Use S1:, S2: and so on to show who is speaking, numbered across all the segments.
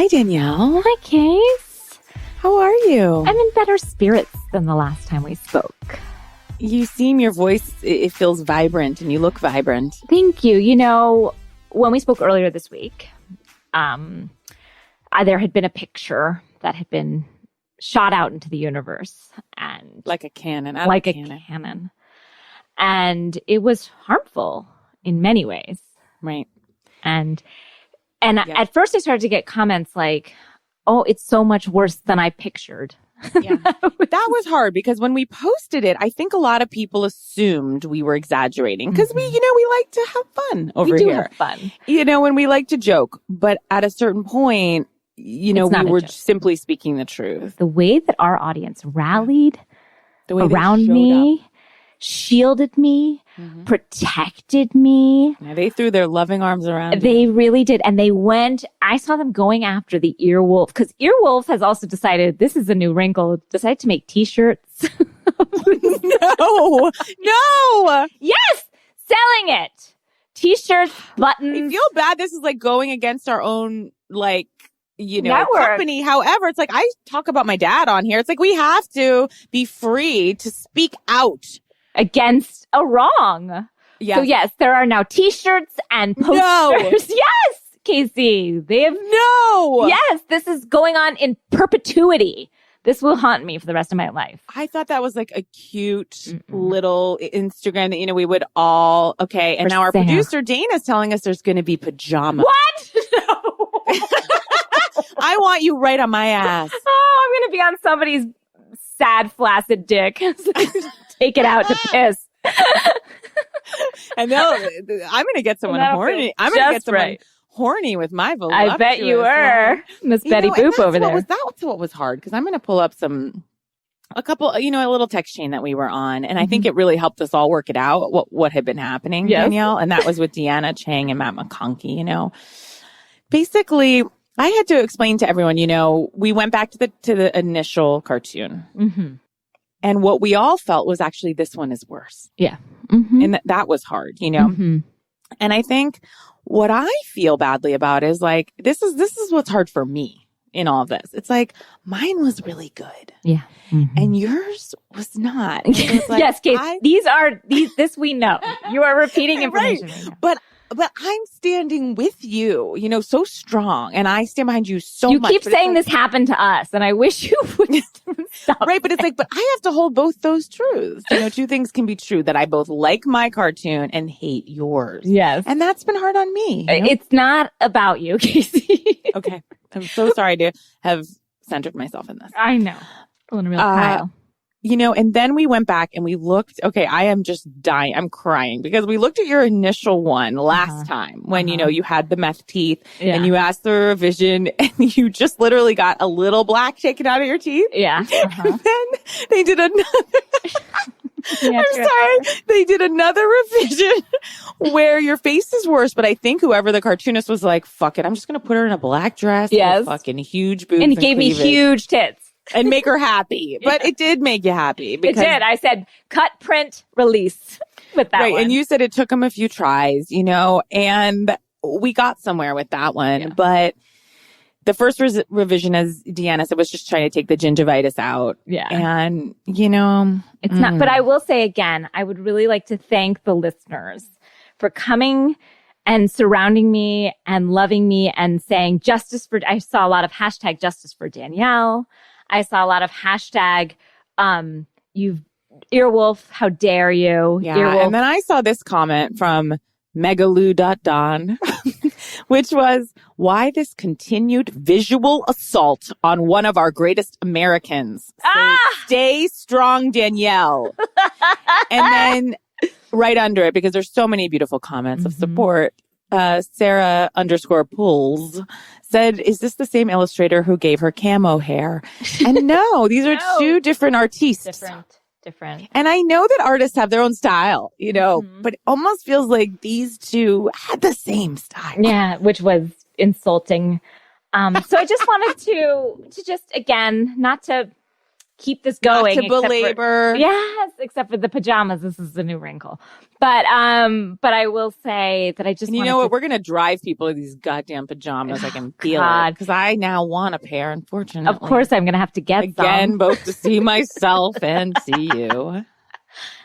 S1: Hi, Danielle.
S2: Hi, Case.
S1: How are you?
S2: I'm in better spirits than the last time we spoke.
S1: You seem, your voice, it feels vibrant and you look vibrant.
S2: Thank you. You know, when we spoke earlier this week, there had been a picture that had been shot out into the universe. And
S1: like a cannon.
S2: Like a cannon. And it was harmful in many ways.
S1: Right.
S2: And at first I started to get comments like, oh, it's so much worse than I pictured.
S1: Yeah. That was hard because when we posted it, I think a lot of people assumed we were exaggerating because we like to have fun over here.
S2: We do have fun.
S1: And we like to joke. But at a certain point, we were simply speaking the truth.
S2: The way that our audience rallied
S1: around
S2: me, shielded me, protected me.
S1: Yeah, they threw their loving arms around
S2: They really did. And I saw them going after the Earwolf, because Earwolf has also decided, this is a new wrinkle, decided to make t-shirts.
S1: No.
S2: Yes! Selling it! T-shirts, buttons.
S1: I feel bad. This is like going against our own,
S2: Network.
S1: Company. However, it's like, I talk about my dad on here. It's like, we have to be free to speak out
S2: against a wrong.
S1: Yes.
S2: So yes, there are now t-shirts and posters.
S1: No.
S2: Yes, Casey. They have
S1: no.
S2: Yes, this is going on in perpetuity. This will haunt me for the rest of my life.
S1: I thought that was like a cute little Instagram that, we would all, okay. And now our producer Dana's telling us there's going to be pajamas.
S2: What? No.
S1: I want you right on my ass.
S2: Oh, I'm going to be on somebody's sad, flaccid dick. Take it out to piss.
S1: And I'm going to get someone horny. I'm going to get someone horny with my voluptuous.
S2: I bet you were. Miss Betty Boop over there.
S1: That's what was hard, because I'm going to pull up a little text chain that we were on. And I think it really helped us all work it out, what had been happening, yes. Danielle. And that was with Deanna Chang and Matt McConkey, Basically, I had to explain to everyone, we went back to the initial cartoon. Mm-hmm. And what we all felt was actually this one is worse.
S2: Yeah.
S1: Mm-hmm. And that was hard, Mm-hmm. And I think what I feel badly about is like, this is what's hard for me in all of this. It's like, mine was really good.
S2: Yeah. Mm-hmm.
S1: And yours was not. Was like,
S2: yes, Kate, this we know. You are repeating information.
S1: Right. But I'm standing with you, so strong. And I stand behind you so much.
S2: You keep saying this happened to us, and I wish you would stop.
S1: Right, but it's like, but I have to hold both those truths. Two things can be true, that I both like my cartoon and hate yours.
S2: Yes.
S1: And that's been hard on me.
S2: It's not about you, Casey.
S1: Okay. I'm so sorry to have centered myself in this.
S2: I know. A little real Kyle.
S1: And then we went back and we looked. Okay, I am just dying. I'm crying because we looked at your initial one last time when, you had the meth teeth and you asked for a revision and you just literally got a little black taken out of your teeth.
S2: Yeah.
S1: And then they did another. I'm sorry. They did another revision where your face is worse, but I think whoever the cartoonist was like, fuck it, I'm just going to put her in a black dress. Yes. With fucking huge boobs.
S2: And he gave me huge tits.
S1: And make her happy. But it did make you happy.
S2: It did. I said, cut, print, release with that one.
S1: And you said it took him a few tries, and we got somewhere with that one. Yeah. But the first revision, as Deanna said, was just trying to take the gingivitis out.
S2: Yeah.
S1: And,
S2: it's not. But I will say again, I would really like to thank the listeners for coming and surrounding me and loving me and saying I saw a lot of hashtag justice for Danielle. I saw a lot of hashtag, Earwolf, how dare you?
S1: Yeah,
S2: Earwolf.
S1: And then I saw this comment from Megaloo.Don, which was, why this continued visual assault on one of our greatest Americans? Stay strong, Danielle. And then right under it, because there's so many beautiful comments of support, Sarah_Pulls said, is this the same illustrator who gave her camo hair? And no, these are two different artists.
S2: Different.
S1: And I know that artists have their own style, but it almost feels like these two had the same style.
S2: Yeah, which was insulting. So I just wanted to just, again, not to keep this going.
S1: Not to belabor.
S2: Except for the pajamas. This is a new wrinkle. But I will say that I just.
S1: And you know what? We're gonna drive people to these goddamn pajamas. I can feel it because I now want a pair. Unfortunately,
S2: of course, I'm gonna have to get
S1: again,
S2: some.
S1: both to see myself and see you.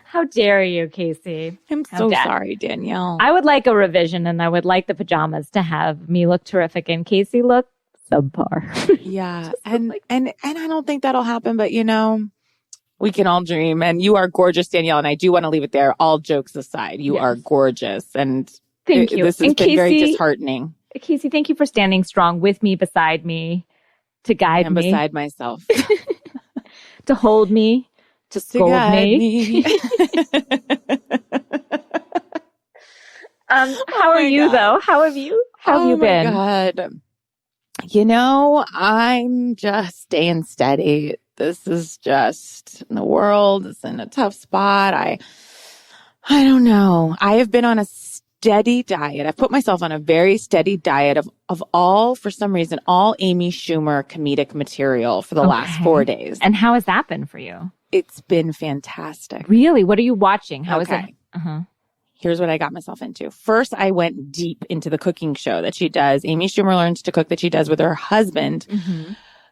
S2: How dare you, Casey?
S1: I'm so sorry, Danielle.
S2: I would like a revision, and I would like the pajamas to have me look terrific and Casey look subpar.
S1: Yeah, and I don't think that'll happen, but we can all dream. And you are gorgeous, Danielle, and I do want to leave it there. All jokes aside, you are gorgeous, and
S2: thank you.
S1: This has been Casey, very disheartening.
S2: Casey, thank you for standing strong with me, beside me, to guide me,
S1: beside myself,
S2: to hold me, to scold me. How are you, though? How have you? How have you been?
S1: Oh my God. I'm just staying steady. This is just, the world is in a tough spot. I don't know. I have been on a steady diet. I've put myself on a very steady diet of all, for some reason, all Amy Schumer comedic material for the last 4 days.
S2: And how has that been for you?
S1: It's been fantastic.
S2: Really? What are you watching? How is it?
S1: Here's what I got myself into. First, I went deep into the cooking show that she does. Amy Schumer Learns to Cook, that she does with her husband,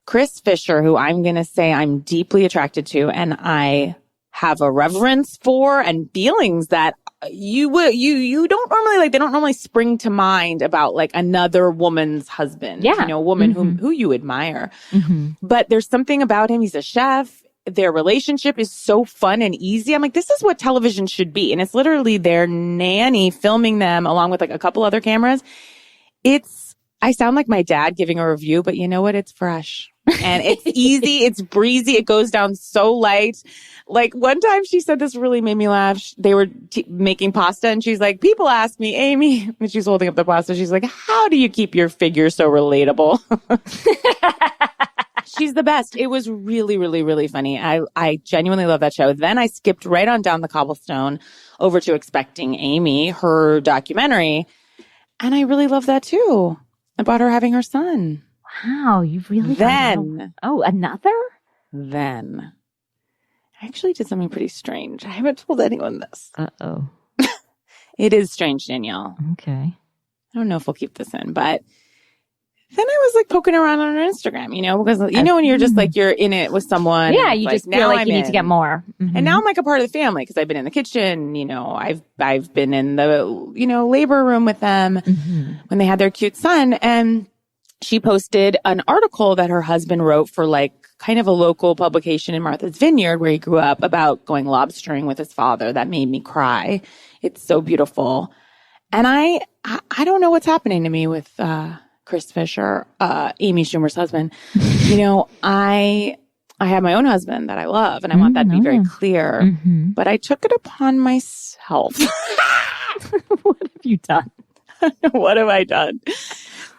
S1: Chris Fisher, who I'm going to say I'm deeply attracted to, and I have a reverence for, and feelings that you don't normally like. They don't normally spring to mind about like another woman's husband.
S2: Yeah.
S1: A woman who you admire. But there's something about him. He's a chef. Their relationship is so fun and easy. I'm like, this is what television should be. And it's literally their nanny filming them along with like a couple other cameras. I sound like my dad giving a review, but you know what? It's fresh and it's easy. It's breezy. It goes down so light. Like one time she said this really made me laugh. They were making pasta and she's like, people ask me, Amy, and she's holding up the pasta. She's like, how do you keep your figure so relatable? She's the best. It was really, really, really funny. I genuinely love that show. Then I skipped right on down the cobblestone over to Expecting Amy, her documentary. And I really love that too. About her having her son.
S2: Wow, you really another?
S1: Then I actually did something pretty strange. I haven't told anyone this.
S2: Uh-oh.
S1: It is strange, Danielle.
S2: Okay.
S1: I don't know if we'll keep this in, but then I was like poking around on her Instagram, because when you're just like, you're in it with someone.
S2: Yeah, you just feel like you need to get more.
S1: And now I'm like a part of the family because I've been in the kitchen, I've been in the, labor room with them when they had their cute son. And she posted an article that her husband wrote for like kind of a local publication in Martha's Vineyard where he grew up about going lobstering with his father. That made me cry. It's so beautiful. And I don't know what's happening to me with, Chris Fisher, Amy Schumer's husband. I have my own husband that I love, and I want that to be very clear. But I took it upon myself.
S2: What have you done?
S1: What have I done?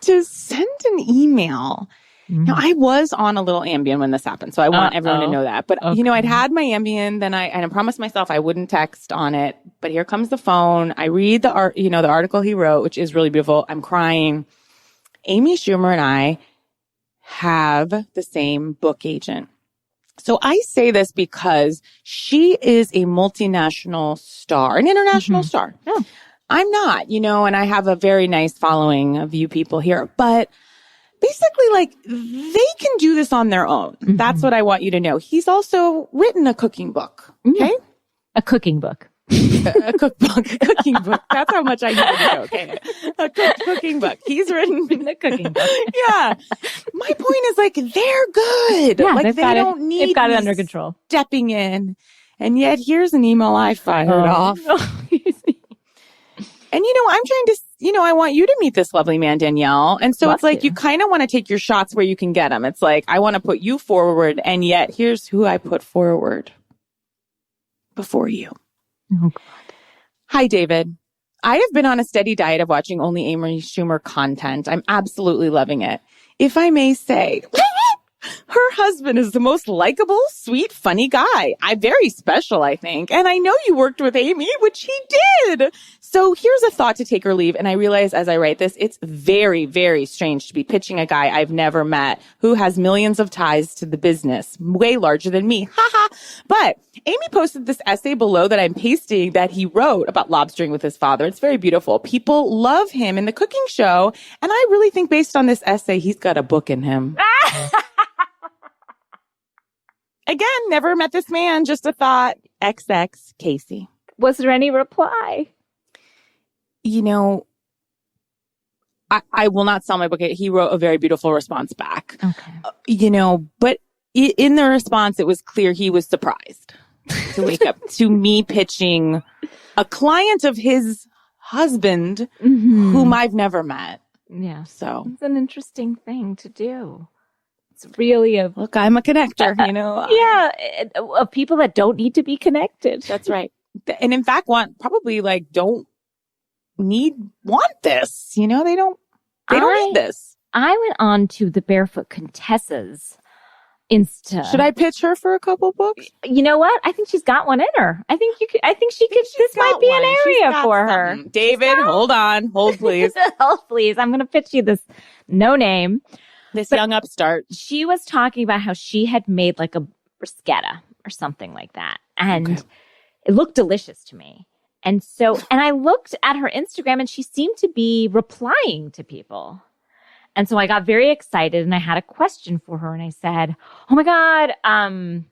S1: To send an email. Now, I was on a little Ambien when this happened, so I want everyone to know that. But, I'd had my Ambien, then I promised myself I wouldn't text on it. But here comes the phone. I read the article he wrote, which is really beautiful. I'm crying. Amy Schumer and I have the same book agent. So I say this because she is a multinational star, an international star.
S2: Oh.
S1: I'm not, and I have a very nice following of you people here, but basically like they can do this on their own. That's what I want you to know. He's also written a cooking book. Okay.
S2: A cooking book.
S1: A cookbook, a cooking book. That's how much I need to know. Okay. A cooking book. He's written
S2: a cooking book.
S1: Yeah. My point is like, they're good.
S2: Yeah,
S1: like
S2: they've got it under control.
S1: Stepping in. And yet here's an email I fired off. And I'm trying to, I want you to meet this lovely man, Danielle. And so it's like, you kind of want to take your shots where you can get them. It's like, I want to put you forward. And yet here's who I put forward before you.
S2: Oh, God.
S1: Hi, David. I have been on a steady diet of watching only Amy Schumer content. I'm absolutely loving it. If I may say, Her husband is the most likable, sweet, funny guy. Very special, I think. And I know you worked with Amy, which he did. So here's a thought to take or leave. And I realize as I write this, it's very, very strange to be pitching a guy I've never met who has millions of ties to the business, way larger than me. Haha. But Amy posted this essay below that I'm pasting that he wrote about lobstering with his father. It's very beautiful. People love him in the cooking show. And I really think based on this essay, he's got a book in him. Again, never met this man, just a thought. XX Casey.
S2: Was there any reply?
S1: You know, I will not sell my book. He wrote a very beautiful response back.
S2: Okay.
S1: You know, but in the response, it was clear he was surprised to wake up to me pitching a client of his husband whom I've never met.
S2: Yeah.
S1: So
S2: it's an interesting thing to do. It's really
S1: look, I'm a connector, you know.
S2: Yeah, of people that don't need to be connected.
S1: That's right. And in fact, want this. You know, they don't need this.
S2: I went on to the Barefoot Contessa's Insta.
S1: Should I pitch her for a couple books?
S2: You know what? I think she's got one in her. I think she could. This might be an area for her.
S1: David, hold please.
S2: Hold please. I'm going to pitch you this no name.
S1: This young upstart.
S2: She was talking about how she had made like a bruschetta or something like that. And it looked delicious to me. And I looked at her Instagram and she seemed to be replying to people. And so I got very excited and I had a question for her and I said, oh my God,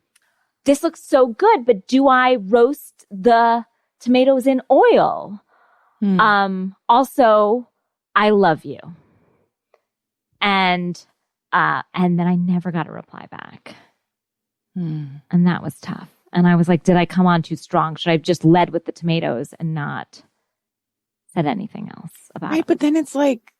S2: this looks so good, but do I roast the tomatoes in oil? Also, I love you. And then I never got a reply back. And that was tough. And I was like, did I come on too strong? Should I have just led with the tomatoes and not said anything else about it?
S1: But then it's like,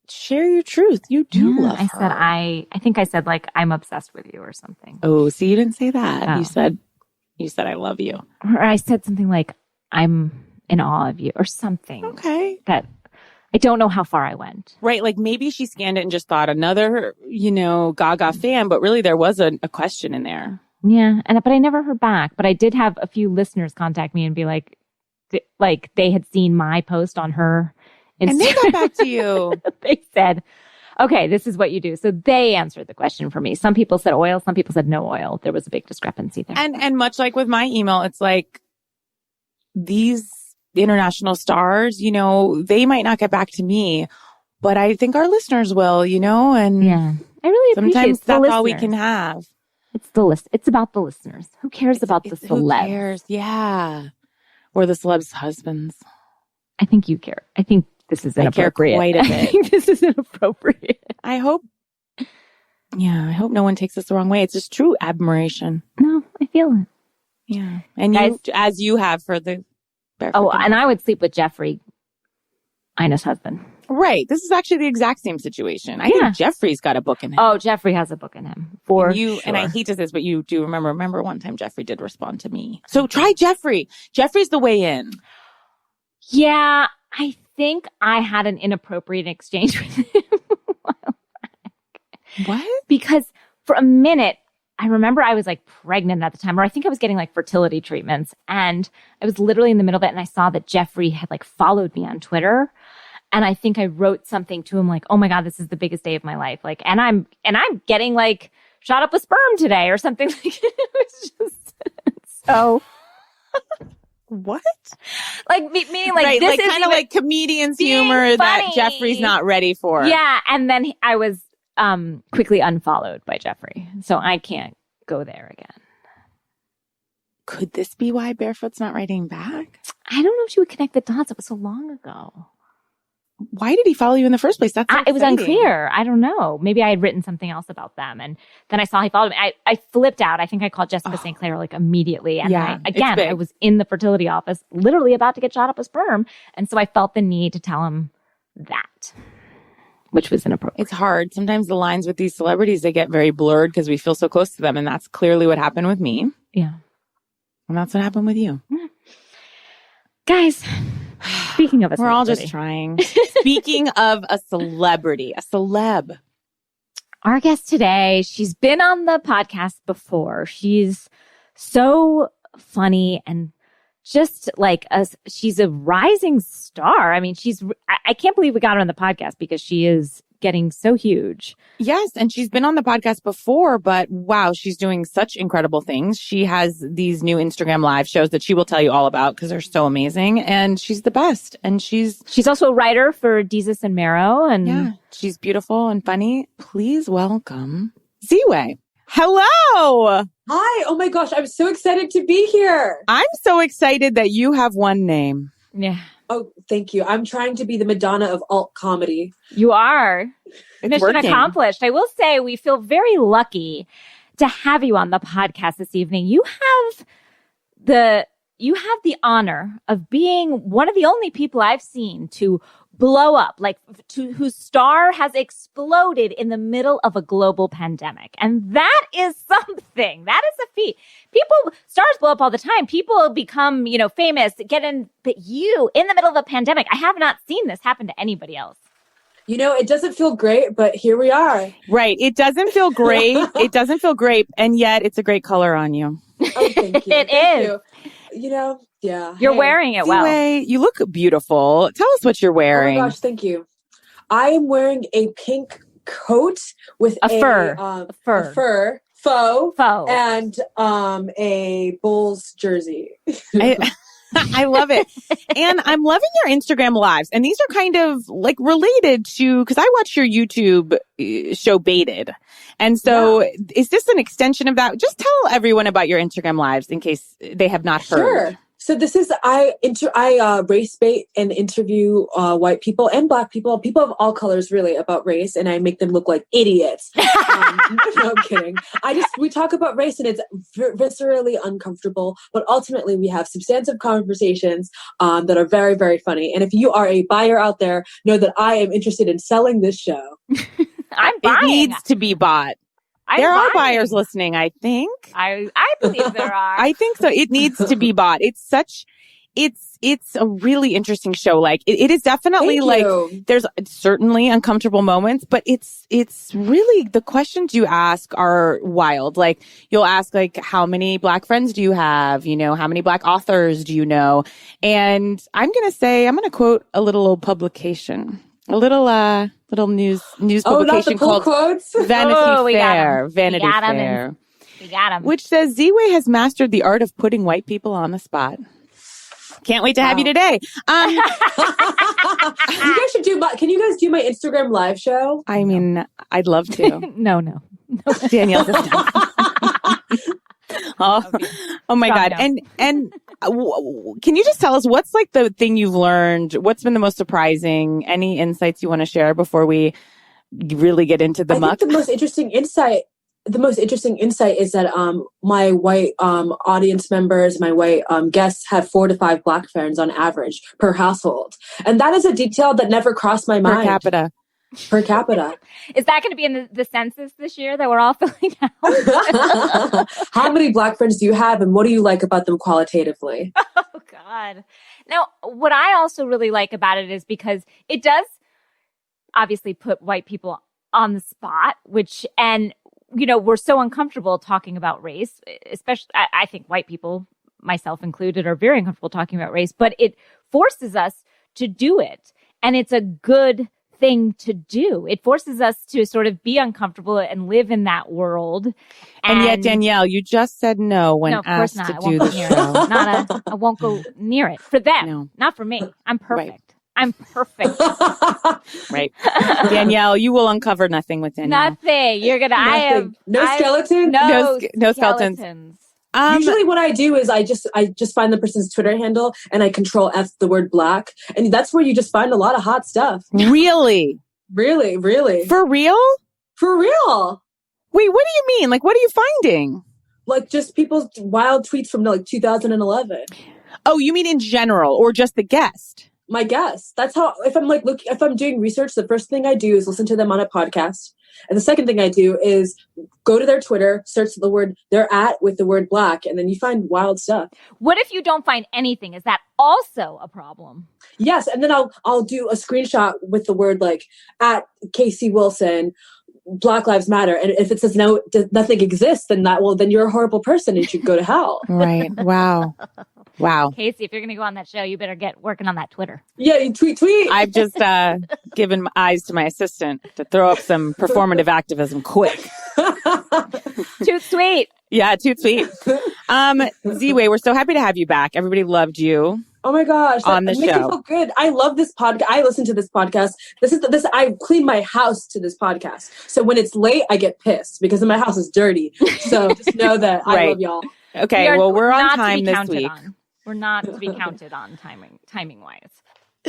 S1: share your truth. You do love her.
S2: I think I said like, I'm obsessed with you or something.
S1: Oh, so you didn't say that.
S2: Oh.
S1: You said, I love you.
S2: Or I said something like, I'm in awe of you or something.
S1: Okay.
S2: That I don't know how far I went.
S1: Right. Like maybe she scanned it and just thought another, Gaga fan, but really there was a question in there.
S2: Yeah. But I never heard back. But I did have a few listeners contact me and be like they had seen my post on her Instagram.
S1: And they got back to you.
S2: They said, okay, this is what you do. So they answered the question for me. Some people said oil. Some people said no oil. There was a big discrepancy there.
S1: And much like with my email, it's like these international stars, they might not get back to me, but I think our listeners will, and
S2: yeah, I really appreciate
S1: sometimes that's
S2: listeners.
S1: all we can have.
S2: It's the list. It's about the listeners. Who cares about the celebs?
S1: Who cares? Yeah. Or the celebs' husbands.
S2: I think you care. I think this is inappropriate.
S1: I care quite a bit.
S2: I think this is inappropriate.
S1: I hope no one takes this the wrong way. It's just true admiration.
S2: No, I feel it.
S1: Yeah. And guys, as you have for the Barefoot.
S2: And I would sleep with Jeffrey, Ina's husband.
S1: Right. This is actually the exact same situation. I think Jeffrey's got a book in him.
S2: Oh, Jeffrey has a book in him. Sure.
S1: And I hate to say this, but you do remember one time Jeffrey did respond to me. So try Jeffrey. Jeffrey's the way in.
S2: Yeah, I think I had an inappropriate exchange with him a while back.
S1: What?
S2: Because for a minute, I remember I was like pregnant at the time, or I think I was getting like fertility treatments. And I was literally in the middle of it. And I saw that Jeffrey had like followed me on Twitter. And I think I wrote something to him like, oh my God, this is the biggest day of my life. Like, and I'm getting like shot up with sperm today or something. Like, it was just so.
S1: What?
S2: Like, meaning like,
S1: right,
S2: this
S1: like
S2: is
S1: kind of like comedian's humor that Jeffrey's not ready for.
S2: Yeah. And then I was quickly unfollowed by Jeffrey. So I can't go there again.
S1: Could this be why Barefoot's not writing back?
S2: I don't know if she would connect the dots. It was so long ago.
S1: Why did he follow you in the first place? That's
S2: it was unclear. I don't know. Maybe I had written something else about them. And then I saw he followed me. I flipped out. I think I called Jessica St. Clair like immediately. And I was in the fertility office, literally about to get shot up with sperm. And so I felt the need to tell him that, which was inappropriate.
S1: It's hard. Sometimes the lines with these celebrities, they get very blurred because we feel so close to them. And that's clearly what happened with me.
S2: Yeah.
S1: And that's what happened with you.
S2: Yeah. Guys, speaking of a celebrity.
S1: We're all just trying. Speaking of a celebrity, a celeb.
S2: Our guest today, she's been on the podcast before. She's so funny and just like she's a rising star. I mean, I can't believe we got her on the podcast because she is getting so huge.
S1: Yes. And she's been on the podcast before, but wow, she's doing such incredible things. She has these new Instagram live shows that she will tell you all about because they're so amazing. And she's the best. And she's
S2: also a writer for Jesus and Marrow. And
S1: yeah, she's beautiful and funny. Please welcome Ziwe. Hello.
S3: Hi. Oh my gosh. I'm so excited to be here.
S1: I'm so excited that you have one name.
S2: Yeah.
S3: Oh, thank you. I'm trying to be the Madonna of alt comedy.
S2: You are.
S1: It's
S2: Mission
S1: working.
S2: accomplished. I will say we feel very lucky to have you on the podcast this evening. You have the honor of being one of the only people I've seen to blow up, whose star has exploded in the middle of a global pandemic. And that is something. That is a feat. Stars blow up all the time. People become, famous, but you, in the middle of a pandemic, I have not seen this happen to anybody else.
S3: It doesn't feel great, but here we are.
S1: Right. It doesn't feel great. It doesn't feel great. And yet it's a great color on you.
S3: Oh, thank you.
S2: It
S3: thank
S2: is.
S3: You. Yeah.
S2: You're wearing it well.
S1: Ziwe, you look beautiful. Tell us what you're wearing.
S3: Oh my gosh, thank you. I am wearing a pink coat with
S2: a fur,
S3: faux,
S2: faux,
S3: and a Bulls jersey.
S1: I love it. And I'm loving your Instagram lives. And these are kind of like related to, because I watch your YouTube show Baited. And so is this an extension of that? Just tell everyone about your Instagram lives in case they have not heard.
S3: Sure. So this is, I race bait and interview white people and Black people of all colors really about race, and I make them look like idiots. No, I'm kidding. We talk about race and it's viscerally uncomfortable, but ultimately we have substantive conversations that are very, very funny. And if you are a buyer out there, know that I am interested in selling this show.
S2: I'm buying.
S1: It needs to be bought. There are buyers listening, I think.
S2: I believe there are.
S1: I think so. It needs to be bought. It's a really interesting show. Like it is definitely there's certainly uncomfortable moments, but it's really, the questions you ask are wild. Like you'll ask how many Black friends do you have? How many Black authors do you know? And I'm going to quote a little old publication. A little news publication called Vanity Fair. Vanity Fair.
S2: We got him.
S1: Which says Ziwe has mastered the art of putting white people on the spot. Can't wait to have you today.
S3: You guys should can you guys do my Instagram live show?
S1: I mean, I'd love to.
S2: No.
S1: Danielle does not. Oh my God.
S2: Down.
S1: And can you just tell us what's the thing you've learned? What's been the most surprising? Any insights you want to share before we really get into the muck?
S3: I think the most interesting insight is that my white audience members, my white guests have 4 to 5 Black friends on average per household. And that is a detail that never crossed my mind. Per capita.
S2: Is that going to be in the census this year that we're all filling out?
S3: How many Black friends do you have, and what do you like about them qualitatively?
S2: Oh, God. Now, what I also really like about it is because it does obviously put white people on the spot, and we're so uncomfortable talking about race, especially, I think white people, myself included, are very uncomfortable talking about race, but it forces us to do it. And it's a good thing to do. It forces us to sort of be uncomfortable and live in that world.
S1: And yet, Danielle, you just said no when asked to do the show.
S2: I won't go near it. For them, not for me. I'm perfect.
S1: Right.
S2: I'm perfect.
S1: Right. Danielle, you will uncover nothing with Danielle.
S2: Nothing. You're going to,
S3: no skeletons?
S2: No
S1: skeletons.
S3: Usually what I do is I just find the person's Twitter handle and I control F the word Black. And that's where you just find a lot of hot stuff.
S1: Really?
S3: Really, really.
S1: For real?
S3: For real.
S1: Wait, what do you mean? What are you finding?
S3: Just people's wild tweets from 2011.
S1: Oh, you mean in general or just the guest?
S3: My guest. That's how, if I'm doing research, the first thing I do is listen to them on a podcast. And the second thing I do is go to their Twitter, search the word they're at with the word Black, and then you find wild stuff.
S2: What if you don't find anything? Is that also a problem?
S3: Yes. And then I'll do a screenshot with the word at Casey Wilson, Black Lives Matter. And if it says nothing exists, then then you're a horrible person and you should go to hell.
S1: Right. Wow. Wow.
S2: Casey, if you're going to go on that show, you better get working on that Twitter.
S3: Yeah, you tweet.
S1: I've just given eyes to my assistant to throw up some performative activism quick.
S2: Too sweet.
S1: Yeah, too sweet. Ziwe, we're so happy to have you back. Everybody loved you.
S3: Oh my gosh.
S1: On the
S3: show. Makes me feel good. I love this podcast. I listen to this podcast. I clean my house to this podcast. So when it's late, I get pissed because my house is dirty. So just know that I love y'all.
S1: Okay, we're on time this week.
S2: We're not to be counted on timing wise.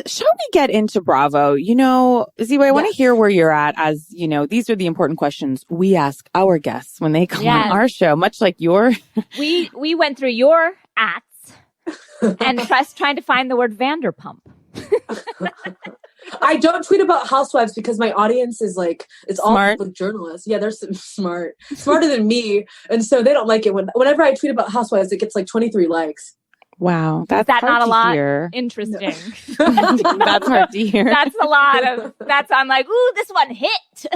S1: Shall we get into Bravo? Ziwe, I want to hear where you're at, as these are the important questions we ask our guests when they come on our show, much like your.
S2: We went through your ats and trying to find the word Vanderpump.
S3: I don't tweet about housewives because my audience is it's
S1: smart.
S3: All journalists. Yeah, they're smarter than me, and so they don't like it whenever I tweet about housewives. It gets 23 likes.
S1: Wow, that's
S2: hard not
S1: to
S2: a lot.
S1: Hear.
S2: Interesting.
S1: That's hard to hear.
S2: That's a lot of. I'm like, ooh, this one hit.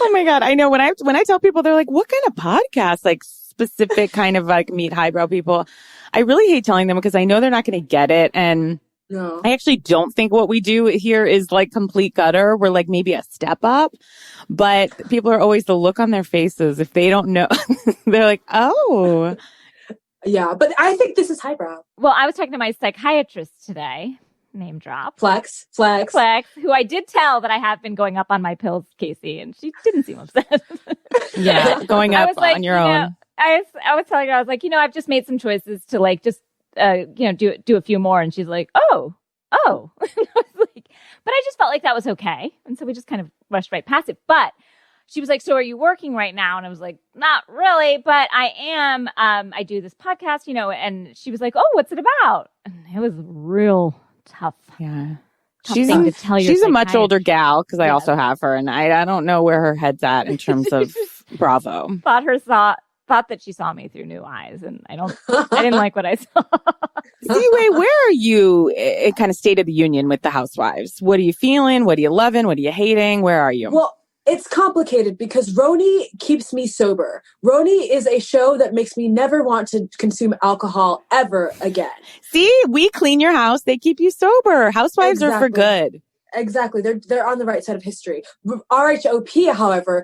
S1: Oh my God, I know when I tell people, they're like, what kind of podcast? Specific kind of meet highbrow people. I really hate telling them because I know they're not going to get it, and.
S3: No.
S1: I actually don't think what we do here is complete gutter. We're maybe a step up, but people are always the look on their faces. If they don't know, they're like, oh.
S3: Yeah, but I think this is highbrow.
S2: Well, I was talking to my psychiatrist today, name drop.
S3: Flex,
S2: who I did tell that I have been going up on my pills, Casey, and she didn't seem upset.
S1: Yeah, going up on your own.
S2: I was telling her, I was like, I've just made some choices to do a few more. And she's like, oh. I was like, but I just felt like that was okay. And so we just kind of rushed right past it. But she was like, so are you working right now? And I was like, not really, but I am. I do this podcast, and she was like, oh, what's it about? And it was real tough.
S1: Yeah.
S2: She's a
S1: much older gal because I also have her. And I don't know where her head's at in terms of Bravo.
S2: Thought that she saw me through new eyes, and I didn't like what I saw.
S1: Ziwe, where are you in kind of state of the union with the housewives? What are you feeling? What are you loving? What are you hating? Where are you?
S3: Well, it's complicated because Roni keeps me sober. Roni is a show that makes me never want to consume alcohol ever again.
S1: See, we clean your house. They keep you sober. Housewives are for good.
S3: Exactly. They're on the right side of history. RHOP, however,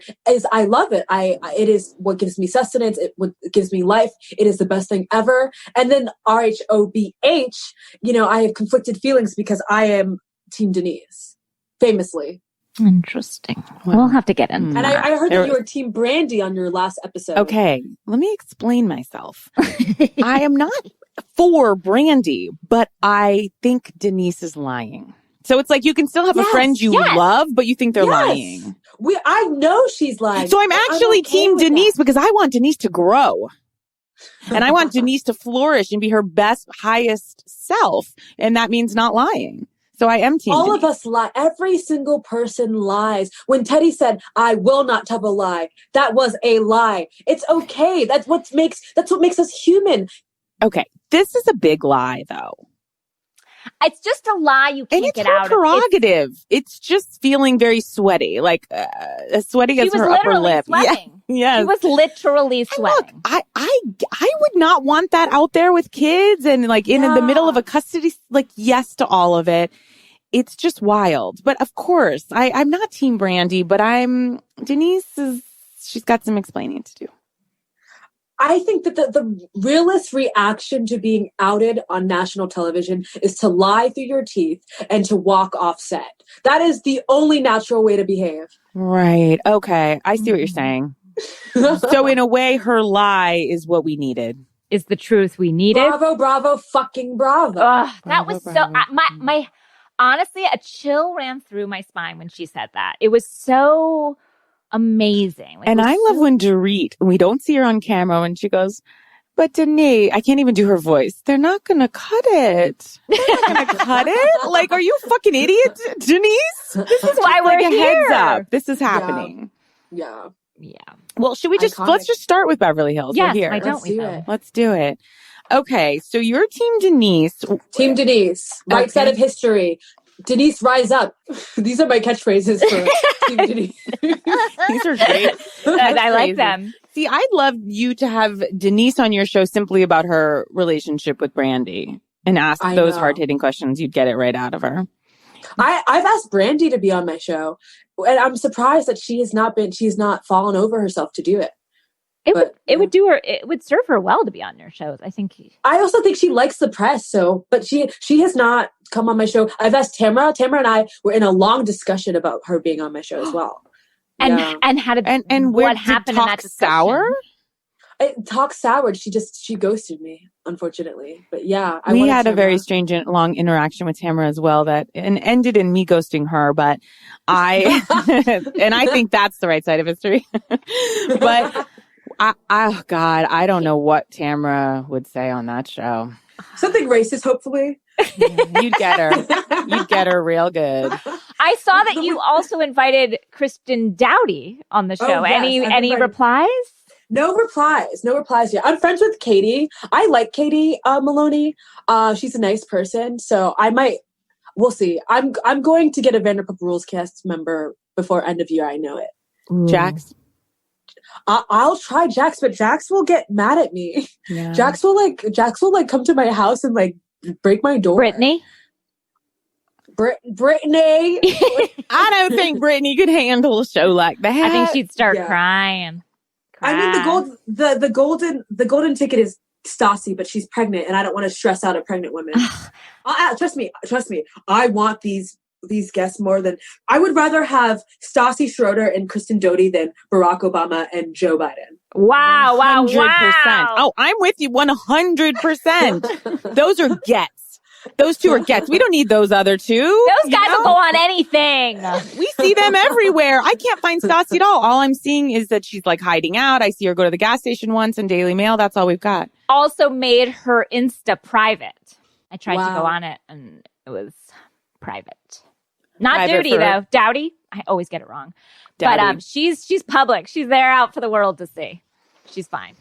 S3: I love it. It is what gives me sustenance. It gives me life. It is the best thing ever. And then RHOBH, I have conflicted feelings because I am Team Denise, famously.
S2: Interesting. We'll have to get into
S3: and I heard that you were Team Brandy on your last episode.
S1: Okay, let me explain myself. I am not for Brandy, but I think Denise is lying. So it's you can still have a friend you love, but you think they're lying.
S3: I know she's lying.
S1: So I'm actually Team Denise because I want Denise to grow. And I want Denise to flourish and be her best, highest self. And that means not lying. So I am Team
S3: All
S1: Denise.
S3: of us lie. Every single person lies. When Teddy said, I will not tell a lie, that was a lie. It's okay. That's what makes us human.
S1: Okay. This is a big lie, though.
S2: It's just a lie you can't get out of.
S1: It's her prerogative. It's just feeling very sweaty, as sweaty as her upper lip.
S2: Sweating.
S1: Yeah.
S2: She was literally sweating.
S1: Look, I would not want that out there with kids and in the middle of a custody. Yes to all of it. It's just wild. But of course, I'm not Team Brandy, but Denise she's got some explaining to do.
S3: I think that the realest reaction to being outed on national television is to lie through your teeth and to walk off set. That is the only natural way to behave.
S1: Right. Okay. I see what you're saying. So in a way, her lie is what we needed.
S2: Is the truth we needed.
S3: Bravo, fucking bravo.
S2: That was so, my honestly, a chill ran through my spine when she said that. It was so amazing.
S1: And I love when Dorit, we don't see her on camera, when she goes, but Denise, I can't even do her voice. They're not going to cut it. They're not going to cut it? Are you a fucking idiot, Denise? This is
S2: why we're here.
S1: Heads up. This is happening.
S3: Yeah.
S1: Well, should we let's just start with Beverly Hills.
S2: Yes,
S1: we're here.
S2: Why don't we?
S1: Let's do it. Okay, so you're Team Denise.
S3: Team Denise. Right side of history. Denise, rise up. These are my catchphrases for Denise.
S1: These are great.
S2: I like them.
S1: See, I'd love you to have Denise on your show simply about her relationship with Brandy and ask those hard-hitting questions. You'd get it right out of her.
S3: I've asked Brandy to be on my show, and I'm surprised that she's not fallen over herself to do it.
S2: It would serve her well to be on your shows.
S3: I also think she likes the press, but she has not come on my show. I've asked Tamara. Tamara and I were in a long discussion about her being on my show as well.
S2: And how did and what happened in that discussion?
S1: Sour?
S3: It talked sour. She ghosted me, unfortunately. But yeah,
S1: we had a very strange and long interaction with Tamara as well that ended in me ghosting her. But I think that's the right side of history. But I don't know what Tamara would say on that show.
S3: Something racist, hopefully.
S1: You'd get her. You'd get her real good.
S2: I saw that you also invited Kristen Dowdy on the show. Yes, any replies?
S3: No replies yet. I'm friends with Katie. I like Katie Maloney. She's a nice person, so we'll see. I'm going to get a Vanderpump Rules cast member before end of year. I know it.
S1: Jax.
S3: I'll try Jax, but Jax will get mad at me. Yeah. Jax will come to my house and break my door.
S2: Brittany.
S3: Brittany.
S1: I don't think Brittany could handle a show like that.
S2: I think she'd start crying.
S3: I mean, the golden ticket is Stassi, but she's pregnant, and I don't want to stress out a pregnant woman. Trust me. I want these guests more than I would rather have Stassi Schroeder and Kristen Doty than Barack Obama and Joe Biden.
S2: Wow!
S1: 100%. Oh, I'm with you 100%. Those are gets. Those two are gets. We don't need those other two.
S2: Those guys will go on anything.
S1: We see them everywhere. I can't find Stassi at all. I'm seeing is that she's hiding out. I see her go to the gas station once in Daily Mail. That's all we've got.
S2: Also made her Insta private. I tried to go on it and it was private. Not
S1: private
S2: Dowdy though. Dowdy. I always get it wrong.
S1: Dowdy.
S2: But she's public. She's there out for the world to see. She's fine.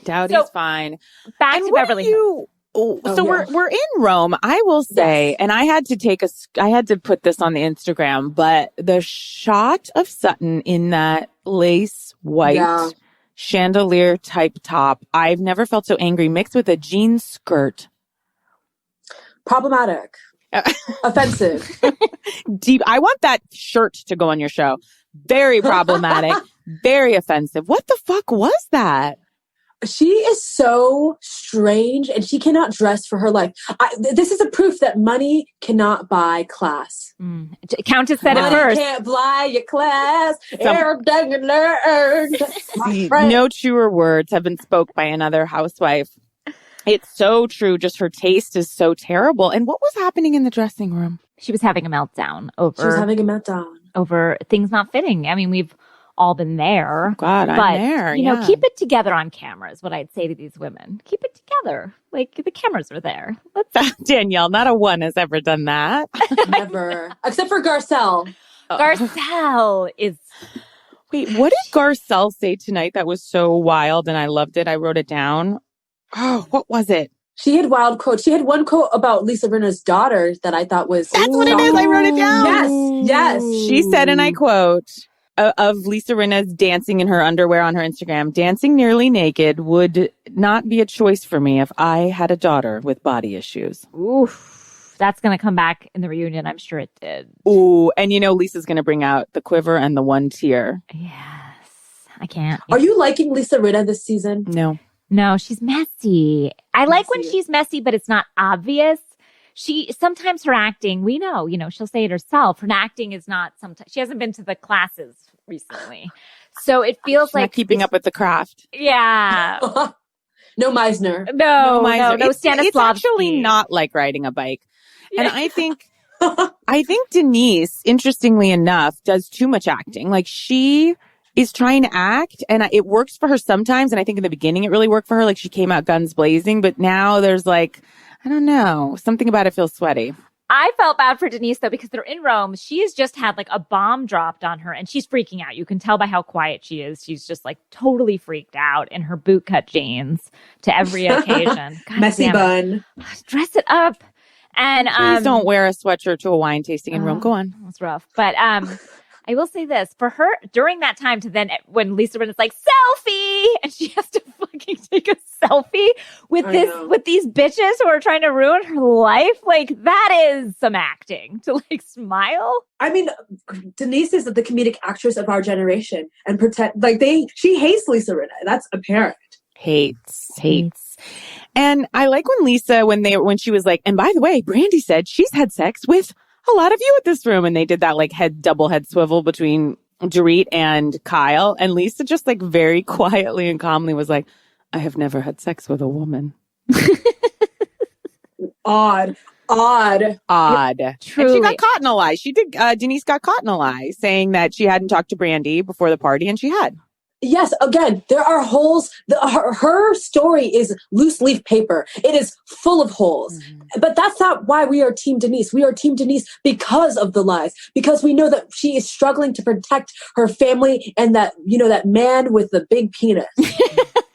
S1: Dowdy's fine.
S2: Back to Beverly Hills.
S1: We're in Rome, I will say, and I had to put this on the Instagram, but the shot of Sutton in that lace white chandelier type top, I've never felt so angry, mixed with a jean skirt.
S3: Problematic. Offensive.
S1: Deep. I want that shirt to go on your show. Very problematic. Very offensive. What the fuck was that?
S3: She is so strange, and she cannot dress for her life. This is a proof that money cannot buy class.
S2: Countess said it first.
S3: Money can't buy your class. Everything you learned.
S1: No truer words have been spoke by another housewife. It's so true. Just her taste is so terrible. And what was happening in the dressing room?
S2: She was having a meltdown over things not fitting. I mean, we've all been there.
S1: God, I'm there.
S2: You know, keep it together on camera is what I'd say to these women. Keep it together. The cameras are there.
S1: Danielle, not a one has ever done that.
S3: Never. Except for Garcelle.
S2: Garcelle is...
S1: Wait, what did Garcelle say tonight that was so wild and I loved it? I wrote it down. Oh, what was it?
S3: She had wild quotes. She had one quote about Lisa Rinna's daughter that I thought was...
S1: That's what it is. I wrote it down.
S3: Yes.
S1: She said, and I quote... of Lisa Rinna's dancing in her underwear on her Instagram, dancing nearly naked would not be a choice for me if I had a daughter with body issues.
S2: Oof. That's going to come back in the reunion. I'm sure it did.
S1: Ooh. And Lisa's going to bring out the quiver and the one tear.
S2: Yes. I can't.
S3: Are you liking Lisa Rinna this season?
S2: No, she's messy. I like when she's messy, but it's not obvious. Sometimes her acting, we know, she'll say it herself. Her acting is not sometimes, she hasn't been to the classes recently. So it feels like
S1: not keeping up with the craft.
S2: Yeah.
S3: No Meisner.
S2: No Stanislavski.
S1: It's actually not like riding a bike. And I think Denise, interestingly enough, does too much acting. She is trying to act and it works for her sometimes. And I think in the beginning it really worked for her. She came out guns blazing, but now there's I don't know. Something about it feels sweaty.
S2: I felt bad for Denise, though, because they're in Rome. She has just had a bomb dropped on her and she's freaking out. You can tell by how quiet she is. She's just totally freaked out in her bootcut jeans to every occasion.
S3: Messy bun.
S2: Dress it up. And
S1: please don't wear a sweatshirt to a wine tasting in Rome. Go on.
S2: That's rough. But I will say this, for her during that time to then when Lisa Rinna's like, selfie, and she has to fucking take a selfie with with these bitches who are trying to ruin her life. Like, that is some acting to like smile.
S3: I mean, Denise is the comedic actress of our generation and she hates Lisa Rinna. That's apparent.
S1: Hates. And I like when Lisa, when she was like, and by the way, Brandy said she's had sex with a lot of you at this room. And they did that like double head swivel between Dorit and Kyle. And Lisa just like very quietly and calmly was like, I have never had sex with a woman.
S3: Odd.
S1: Truly. And she got caught in a lie. Denise got caught in a lie saying that she hadn't talked to Brandy before the party, and she had.
S3: Yes, again, there are holes. Her story is loose leaf paper. It is full of holes. Mm-hmm. But that's not why we are Team Denise. We are Team Denise because of the lies, because we know that she is struggling to protect her family and that, that man with the big penis.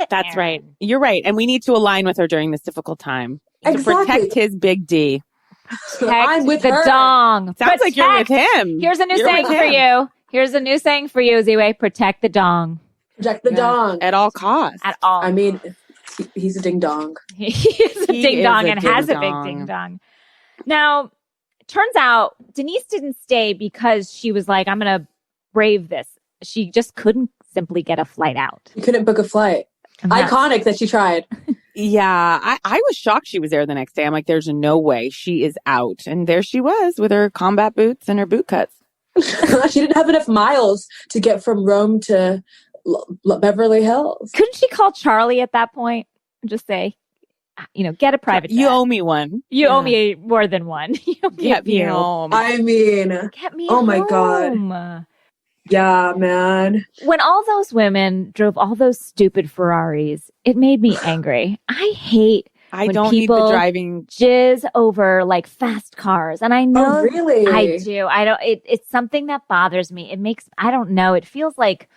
S1: That's right. You're right. And we need to align with her during this difficult time.
S3: Exactly.
S1: To protect his big D.
S3: I'm with
S2: the
S3: her.
S2: dong.
S1: Sounds like you're with him.
S2: Here's a new saying for you. Here's a new saying for you, Ziwe. Protect the dong.
S3: Protect the dong.
S1: At all costs.
S2: At all.
S3: I mean, he's a ding dong.
S2: He is a ding dong and has a big ding dong. Now, turns out Denise didn't stay because she was like, I'm going to brave this. She just couldn't simply get a flight out.
S3: You couldn't book a flight. Iconic that she tried.
S1: Yeah, I was shocked she was there the next day. I'm like, there's no way she is out. And there she was with her combat boots and her boot cuts.
S3: She didn't have enough miles to get from Rome to Beverly Hills.
S2: Couldn't she call Charlie at that point and just say, get a private jet?
S1: You owe me one.
S2: You owe me more than one.
S1: Get me home.
S3: I mean,
S2: get me
S3: home.
S2: My
S3: God. Yeah, man.
S2: When all those women drove all those stupid Ferraris, it made me angry. I hate
S1: I don't need the driving
S2: jizz over like fast cars. And I know
S3: really?
S2: I do. I don't it's something that bothers me. It makes I don't know. It feels like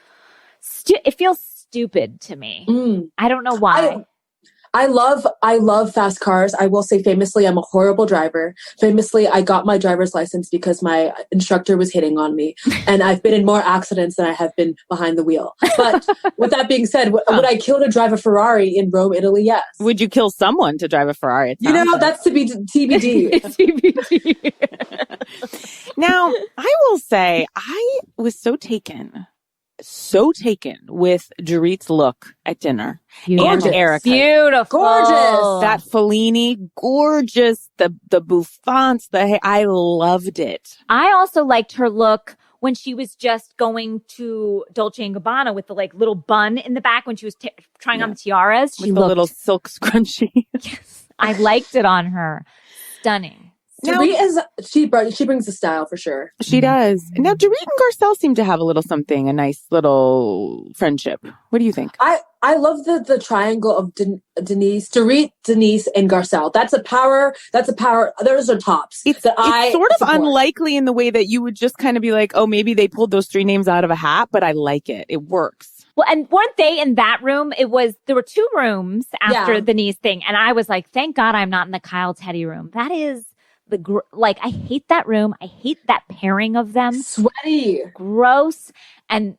S2: it feels stupid to me. I don't know why.
S3: I love fast cars. I will say famously, I'm a horrible driver. Famously, I got my driver's license because my instructor was hitting on me. And I've been in more accidents than I have been behind the wheel. But with that being said, would I kill to drive a Ferrari in Rome, Italy? Yes.
S1: Would you kill someone to drive a Ferrari?
S3: That's to be TBD.
S1: TBD. Now, I will say, I was so taken with Dorit's look at dinner.
S2: Gorgeous.
S1: And Erica.
S2: Beautiful.
S3: Gorgeous.
S1: That Fellini, gorgeous. The bouffants, I loved it.
S2: I also liked her look when she was just going to Dolce & Gabbana with the like little bun in the back when she was trying on the tiaras.
S1: She looked a little silk scrunchie.
S2: Yes. I liked it on her. Stunning.
S3: Dorit she brings the style for sure.
S1: She does. Now, Dorit and Garcelle seem to have a nice little friendship. What do you think?
S3: I love the triangle of Dorit, Denise, and Garcelle. That's a power. Those are tops.
S1: It's sort of unlikely in the way that you would just kind of be like, oh, maybe they pulled those three names out of a hat, but I like it. It works.
S2: Well, and weren't they in that room? There were two rooms after the niece thing. And I was like, thank God I'm not in the Kyle Teddy room. That is I hate that room. I hate that pairing of them.
S3: Sweaty.
S2: Gross. And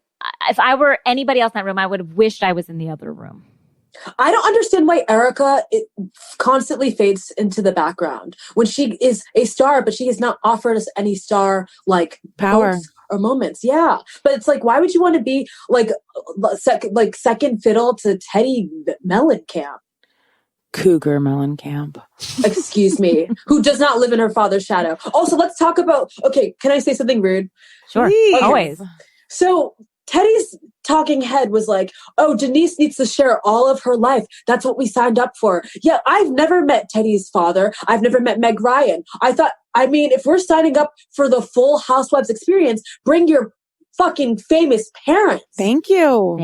S2: if I were anybody else in that room, I would have wished I was in the other room.
S3: I don't understand why Erica constantly fades into the background when she is a star, but she has not offered us any star like
S1: power
S3: or moments. Yeah. But it's like, why would you want to be like second fiddle to Teddy Mellencamp?
S1: Cougar Mellencamp.
S3: Excuse me. Who does not live in her father's shadow. Also, let's talk about, can I say something rude?
S2: Sure.
S3: Okay.
S2: Always.
S3: So Teddy's talking head was like, oh, Denise needs to share all of her life. That's what we signed up for. Yeah, I've never met Teddy's father. I've never met Meg Ryan. If we're signing up for the full Housewives experience, bring your fucking famous parents.
S1: Thank you.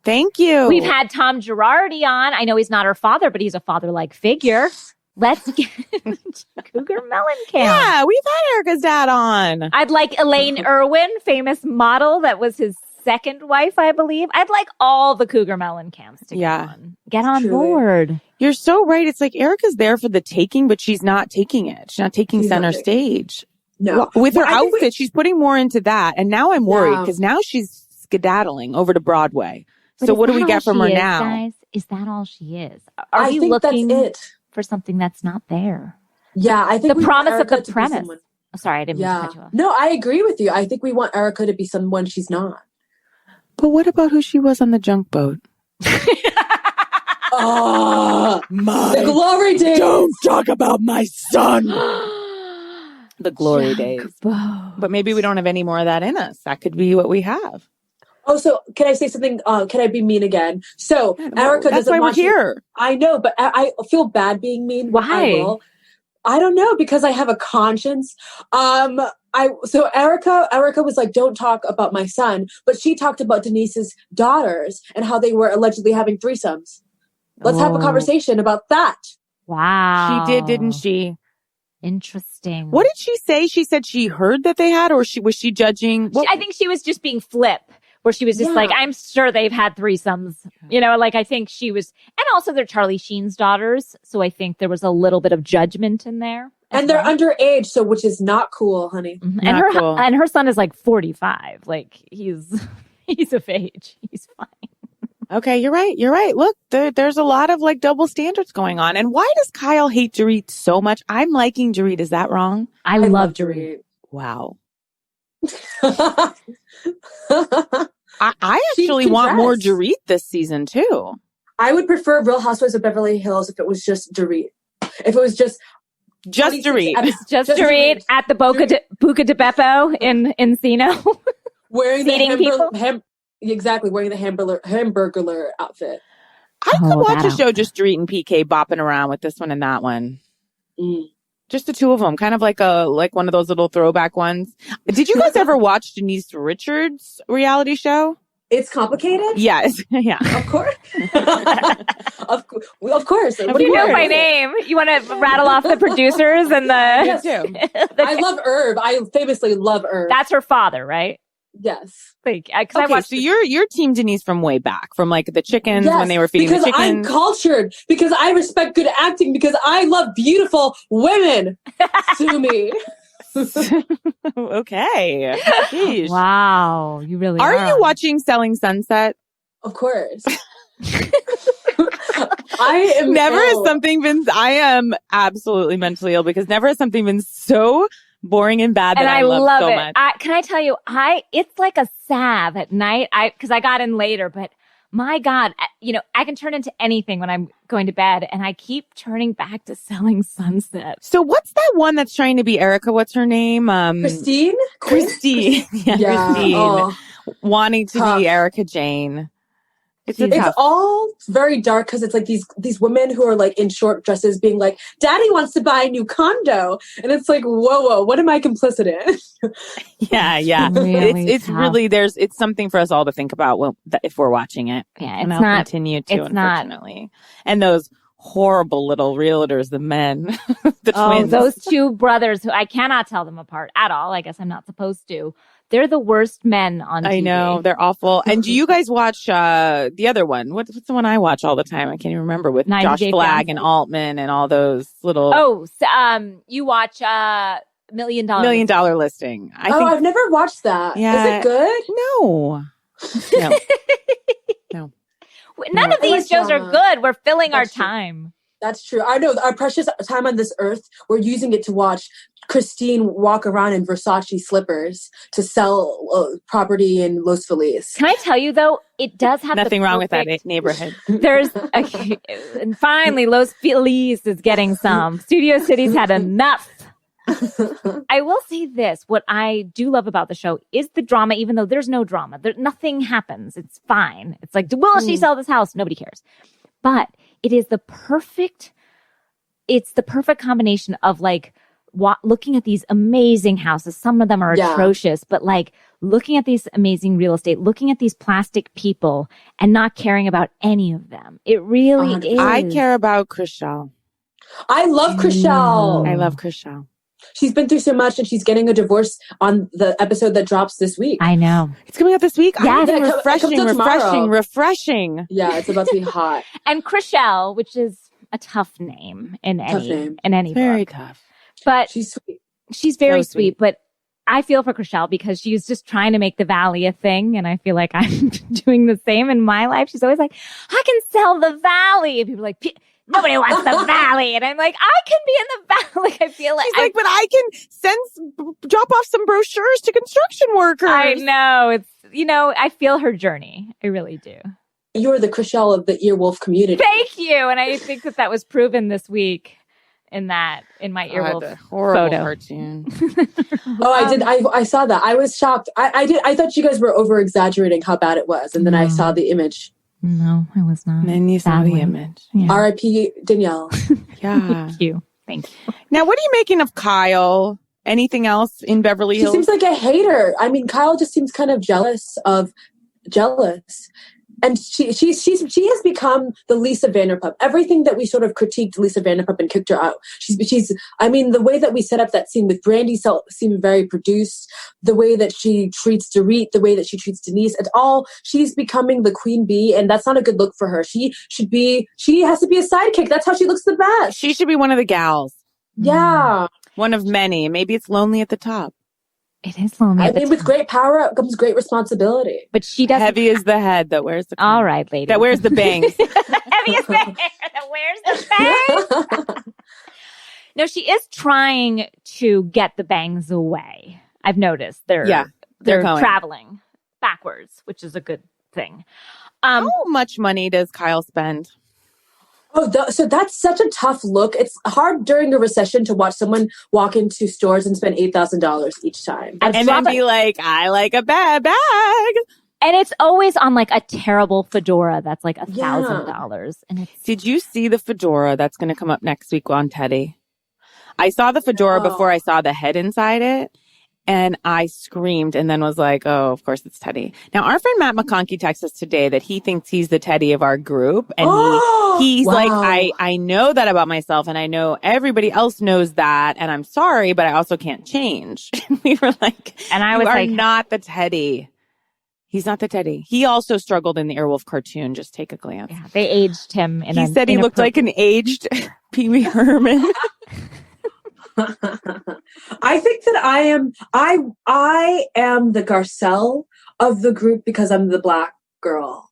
S2: We've had Tom Girardi on. I know he's not her father, but he's a father-like figure. Let's get Cougar Mellencamp.
S1: Yeah, we've had Erica's dad on.
S2: I'd like Elaine Irwin, famous model that was his second wife, I believe. I'd like all the Cougar Melon camps to get on board.
S1: You're so right. It's like Erica's there for the taking, but she's not taking it. She's not taking center stage.
S3: No.
S1: With her outfit, she's putting more into that. And now I'm worried because now she's skedaddling over to Broadway.
S2: But
S1: so what do we get from her now?
S2: Guys? Is that all she is? Are you looking for something that's not there?
S3: Yeah, I think
S2: the promise of the premise. Oh, sorry, I didn't mean to cut you off.
S3: No, I agree with you. I think we want Erica to be someone she's not.
S1: But what about who she was on the junk boat?
S3: The glory days.
S1: Don't talk about my son. The glory days. But maybe we don't have any more of that in us. That could be what we have.
S3: Oh, so can I say something? Can I be mean again? So Erica
S1: that's why we're here.
S3: I know, but I feel bad being mean.
S2: Why?
S3: I don't know, because I have a conscience. So Erica was like, don't talk about my son, but she talked about Denise's daughters and how they were allegedly having threesomes. Let's have a conversation about that.
S2: Wow.
S1: She did, didn't she?
S2: Interesting.
S1: What did she say? She said she heard that they had, or was she judging?
S2: I think she was just being flip. Where she was just like, I'm sure they've had threesomes. You know, like I think she was, and also they're Charlie Sheen's daughters. So I think there was a little bit of judgment in there.
S3: And they're underage, so which is not cool, honey.
S2: Mm-hmm. And her son is like 45. Like he's of age. He's fine.
S1: Okay, you're right. You're right. Look, there's a lot of like double standards going on. And why does Kyle hate Dorit so much? I'm liking Dorit. Is that wrong?
S2: I love Dorit.
S1: Wow. I actually want more Dorit this season too.
S3: I would prefer Real Housewives of Beverly Hills if it was just Dorit. If it was just
S1: Dorit.
S2: Just Dorit at the Buca de Beppo in Encino.
S3: Wearing the wearing the hamburger outfit.
S1: I could watch a show just Dorit and PK bopping around with this one and that one. Just the two of them, kind of like one of those little throwback ones. Did you guys ever watch Denise Richards' reality show?
S3: It's complicated?
S1: Yes. Yeah.
S3: Of course. of course.
S2: You know my name. You want to rattle off the producers and the...
S3: Yes. I love Herb. I famously love Herb.
S2: That's her father, right?
S3: Yes.
S1: So you're Team Denise from way back, from like the chickens when they were feeding the chickens.
S3: Because I'm cultured, because I respect good acting, because I love beautiful women. Sue me.
S1: Okay. Jeez.
S2: Wow. You really are.
S1: Are you watching Selling Sunset?
S3: Of course. I am absolutely mentally ill because never has something been so boring and bad that I love so much.
S2: Can I tell you, it's like a salve at night. Because I got in later, but my God, I can turn into anything when I'm going to bed, and I keep turning back to Selling Sunset.
S1: So what's that one that's trying to be Erica? What's her name?
S3: Christine?
S1: Christine. Christine. Wanting to be Erica Jane. It's
S3: all very dark because it's like these women who are like in short dresses being like, Daddy wants to buy a new condo. And it's like, whoa, what am I complicit in?
S1: Yeah.
S2: Really
S1: it's really, it's something for us all to think about if we're watching it.
S2: Yeah,
S1: and I'll continue to, unfortunately. And those horrible little realtors, the men, the twins.
S2: Those two brothers who I cannot tell them apart at all. I guess I'm not supposed to. They're the worst men on TV.
S1: I know. They're awful. And do you guys watch the other one? What's the one I watch all the time? I can't even remember, with Josh Flagg and Altman and all those little...
S2: you watch $1 Million
S1: Listing.
S3: I've never watched that.
S1: Yeah.
S3: Is it good?
S1: No.
S2: None of these shows are good. We're filling our time.
S3: That's true. I know our precious time on this earth, we're using it to watch Christine walk around in Versace slippers to sell property in Los Feliz.
S2: Can I tell you, though, it does have
S1: nothing wrong with that neighborhood.
S2: And finally, Los Feliz is getting some. Studio City's had enough. I will say this. What I do love about the show is the drama, even though there's no drama. Nothing happens. It's fine. It's like, will she sell this house? Nobody cares. But it is the perfect combination of like looking at these amazing houses. Some of them are atrocious, but like looking at these amazing real estate, looking at these plastic people and not caring about any of them. It really is.
S1: I care about Chrishell.
S3: I love Chrishell.
S1: I love Chrishell.
S3: She's been through so much, and she's getting a divorce on the episode that drops this week.
S2: I know.
S1: It's coming out this week?
S2: Yeah,
S1: refreshing.
S3: Yeah, it's about to be hot.
S2: And Chrishell, which is a tough name in any
S1: Very
S2: book.
S1: tough.
S2: But
S3: she's sweet.
S2: She's very sweet, but I feel for Chrishell because she's just trying to make the Valley a thing. And I feel like I'm doing the same in my life. She's always like, I can sell the Valley. And people are like, nobody wants the Valley. And I'm like, I can be in the Valley. I feel like.
S1: She's like, but I can drop off some brochures to construction workers.
S2: I know. It's, I feel her journey. I really do.
S3: You're the Chrishell of the Earwolf community.
S2: Thank you. And I think that was proven this week in my Earwolf
S1: horrible
S2: photo.
S1: Cartoon.
S3: I did. I saw that. I was shocked. I thought you guys were over exaggerating how bad it was, and then I saw the image.
S2: No, I was not.
S1: And then you saw the image.
S2: Yeah.
S3: R.I.P. Danielle.
S2: Yeah. Thank you.
S1: Now, what are you making of Kyle? Anything else in Beverly Hills?
S3: She seems like a hater. I mean, Kyle just seems kind of jealous. And she has become the Lisa Vanderpump. Everything that we sort of critiqued Lisa Vanderpump and kicked her out. I mean, the way that we set up that scene with Brandy seemed very produced. The way that she treats Dorit, the way that she treats Denise, she's becoming the queen bee, and that's not a good look for her. She has to be a sidekick. That's how she looks the best.
S1: She should be one of the gals.
S3: Yeah.
S1: One of many. Maybe it's lonely at the top.
S2: It is lonely.
S3: I mean, with great power comes great responsibility.
S2: But she doesn't.
S1: Heavy is the head that wears the.
S2: All right, lady.
S1: That wears the bangs.
S2: Heavy is the hair that wears the bangs. No, she is trying to get the bangs away. I've noticed they're traveling backwards, which is a good thing.
S1: How much money does Kyle spend?
S3: So that's such a tough look. It's hard during a recession to watch someone walk into stores and spend $8,000 each time.
S1: And then be like, I like a bad bag.
S2: And it's always on like a terrible fedora that's like $1,000. And
S1: Did you see the fedora that's going to come up next week on Teddy? I saw the fedora before I saw the head inside it. And I screamed and then was like, oh, of course it's Teddy. Now, our friend Matt McConkey texts us today that he thinks he's the Teddy of our group. And he's like, I know that about myself and I know everybody else knows that. And I'm sorry, but I also can't change. And we were like, and I was like, not the Teddy. He's not the Teddy. He also struggled in the Earwolf cartoon. Just take a glance.
S2: Yeah, they aged him.
S1: He said he looked like an aged Pee Wee Herman.
S3: I think that I am the Garcelle of the group because I'm the black girl.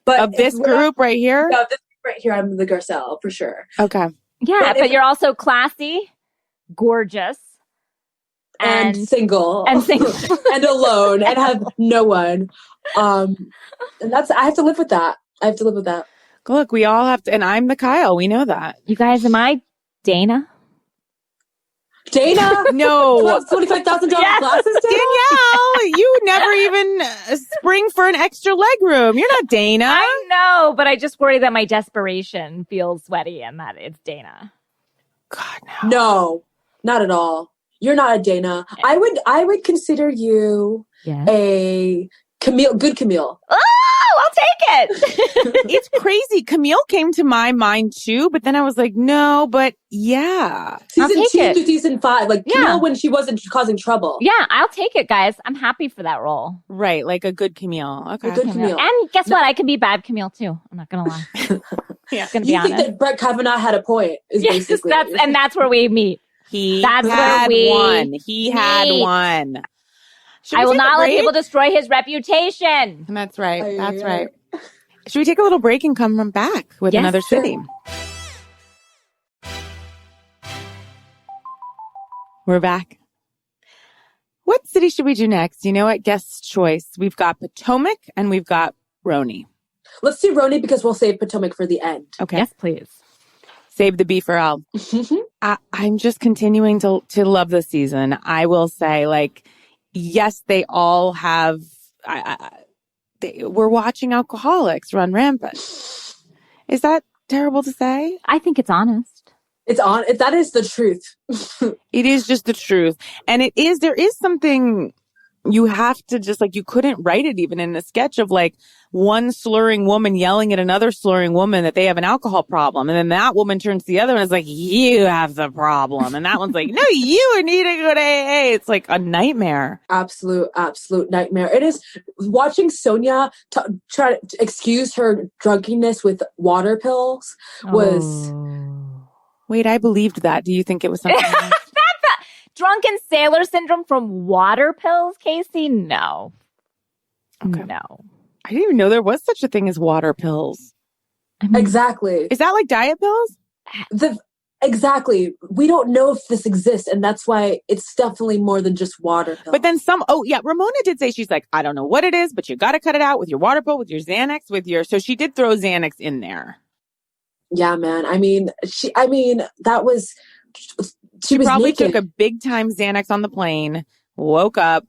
S3: But
S1: of this group right here?
S3: No, this group right here, I'm the Garcelle for sure.
S1: Okay.
S2: Yeah, but you're also classy, gorgeous,
S3: and single.
S2: And single.
S3: And alone and have no one. And I have to live with that.
S1: Look, we all have to, and I'm the Kyle. We know that.
S2: You guys, am I Dana?
S3: Dana?
S1: No.
S3: $25,000 classes,
S1: Danielle, you never even spring for an extra leg room. You're not Dana.
S2: I know, but I just worry that my desperation feels sweaty and that it's Dana.
S3: God, no. No, not at all. You're not a Dana. I would consider you a good Camille.
S2: Oh, I'll take it.
S1: It's crazy. Camille came to my mind too, but then I was like, no, but yeah.
S3: Season 2 to season 5. Like Camille when she wasn't causing trouble.
S2: Yeah, I'll take it, guys. I'm happy for that role.
S1: Right, like a good Camille. Okay.
S3: A good Camille.
S2: And guess what? I could be bad Camille too. I'm not going to lie.
S1: Yeah.
S2: Gonna be honest.
S3: You think that Brett Kavanaugh had a point, basically.
S2: That's where we meet.
S1: He had one.
S2: I will not let people destroy his reputation.
S1: And that's right. That's right. Should we take a little break and come back with another city? We're back. What city should we do next? You know what? Guest choice. We've got Potomac and we've got Roni.
S3: Let's do Roni because we'll save Potomac for the end.
S2: Okay. Yes, please.
S1: Save the B for L. I'm just continuing to love this season. I will say, like, yes, they all have. We're watching alcoholics run rampant. Is that terrible to say?
S2: I think it's honest.
S3: That is the truth.
S1: It is just the truth, and there is something you have to just like, you couldn't write it even in the sketch of like one slurring woman yelling at another slurring woman that they have an alcohol problem. And then that woman turns to the other one and is like, you have the problem. And that one's like, no, you need to go to AA. It's like a nightmare.
S3: Absolute nightmare. It is. Watching Sonia try to excuse her drunkenness with water pills was...
S1: Wait, I believed that. Do you think it was something else?
S2: Drunken sailor syndrome from water pills, Casey? No.
S1: Okay.
S2: No.
S1: I didn't even know there was such a thing as water pills.
S2: I mean,
S3: exactly.
S1: Is that like diet pills?
S3: Exactly. We don't know if this exists, and that's why it's definitely more than just water pills.
S1: But then Ramona did say, she's like, I don't know what it is, but you got to cut it out with your water pill, with your Xanax, so she did throw Xanax in there.
S3: Yeah, man. I mean, that was... She was
S1: probably
S3: naked.
S1: took a big time Xanax on the plane, woke up,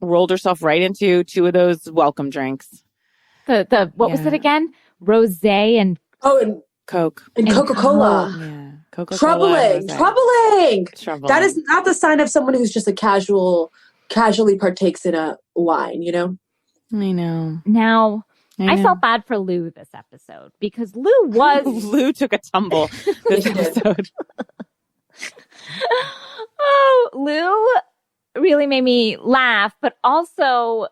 S1: rolled herself right into 2 of those welcome drinks.
S2: What was it again? Rosé and
S1: Coke.
S3: And Coca-Cola.
S1: Yeah. Coca-Cola.
S3: Troubling. That is not the sign of someone who's just casually partakes in a wine, you know?
S1: I know.
S2: Now, I felt bad for Lou this episode because Lou
S1: took a tumble this episode.
S2: Lou really made me laugh, but also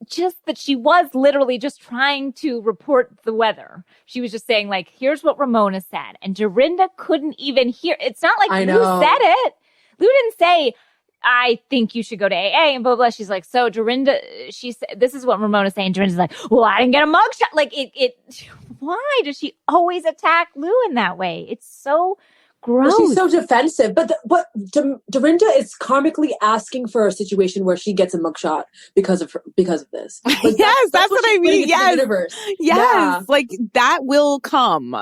S2: just that she was literally just trying to report the weather. She was just saying, like, here's what Ramona said. And Dorinda couldn't even hear. It's not like Lou said it. Lou didn't say, I think you should go to AA and blah, blah. She's like, so Dorinda, she said, this is what Ramona's saying. Dorinda's like, well, I didn't get a mugshot. Like, why does she always attack Lou in that way? It's so gross.
S3: Well, she's so defensive. But Dorinda is karmically asking for a situation where she gets a mugshot because of this. Like,
S1: yes, that's what I mean. Yes.
S3: Yes.
S1: Yeah. Like that will come.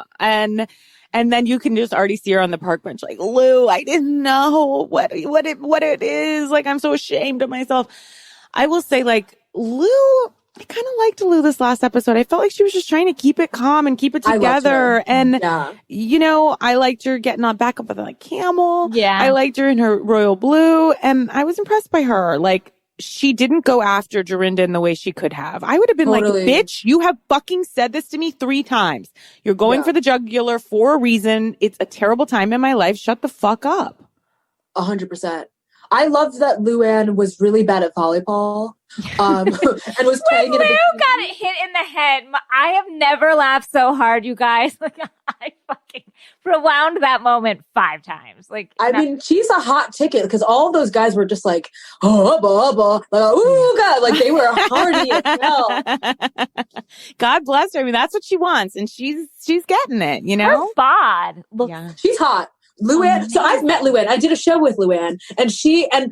S1: And then you can just already see her on the park bench like, Lou, I didn't know what it is. Like, I'm so ashamed of myself. I will say, like, Lou, I kind of liked Lou this last episode. I felt like she was just trying to keep it calm and keep it together. And, I liked her getting on back up with like camel.
S2: Yeah.
S1: I liked her in her royal blue. And I was impressed by her. Like, she didn't go after Dorinda in the way she could have. I would have been like, bitch, you have fucking said this to me 3 times. You're going for the jugular for a reason. It's a terrible time in my life. Shut the fuck up.
S3: 100%. I loved that Luann was really bad at volleyball. And was playing
S2: Lou got it hit in the head. I have never laughed so hard, you guys. Like, I fucking rewound that moment 5 times. Like,
S3: I mean, she's a hot ticket because all of those guys were just like, like, ooh, God, like they were hardy as hell.
S1: God bless her. I mean, that's what she wants, and she's getting it. You know,
S2: her bod. Look,
S3: she's hot. Luann. So I've met Luann. I did a show with Luann, and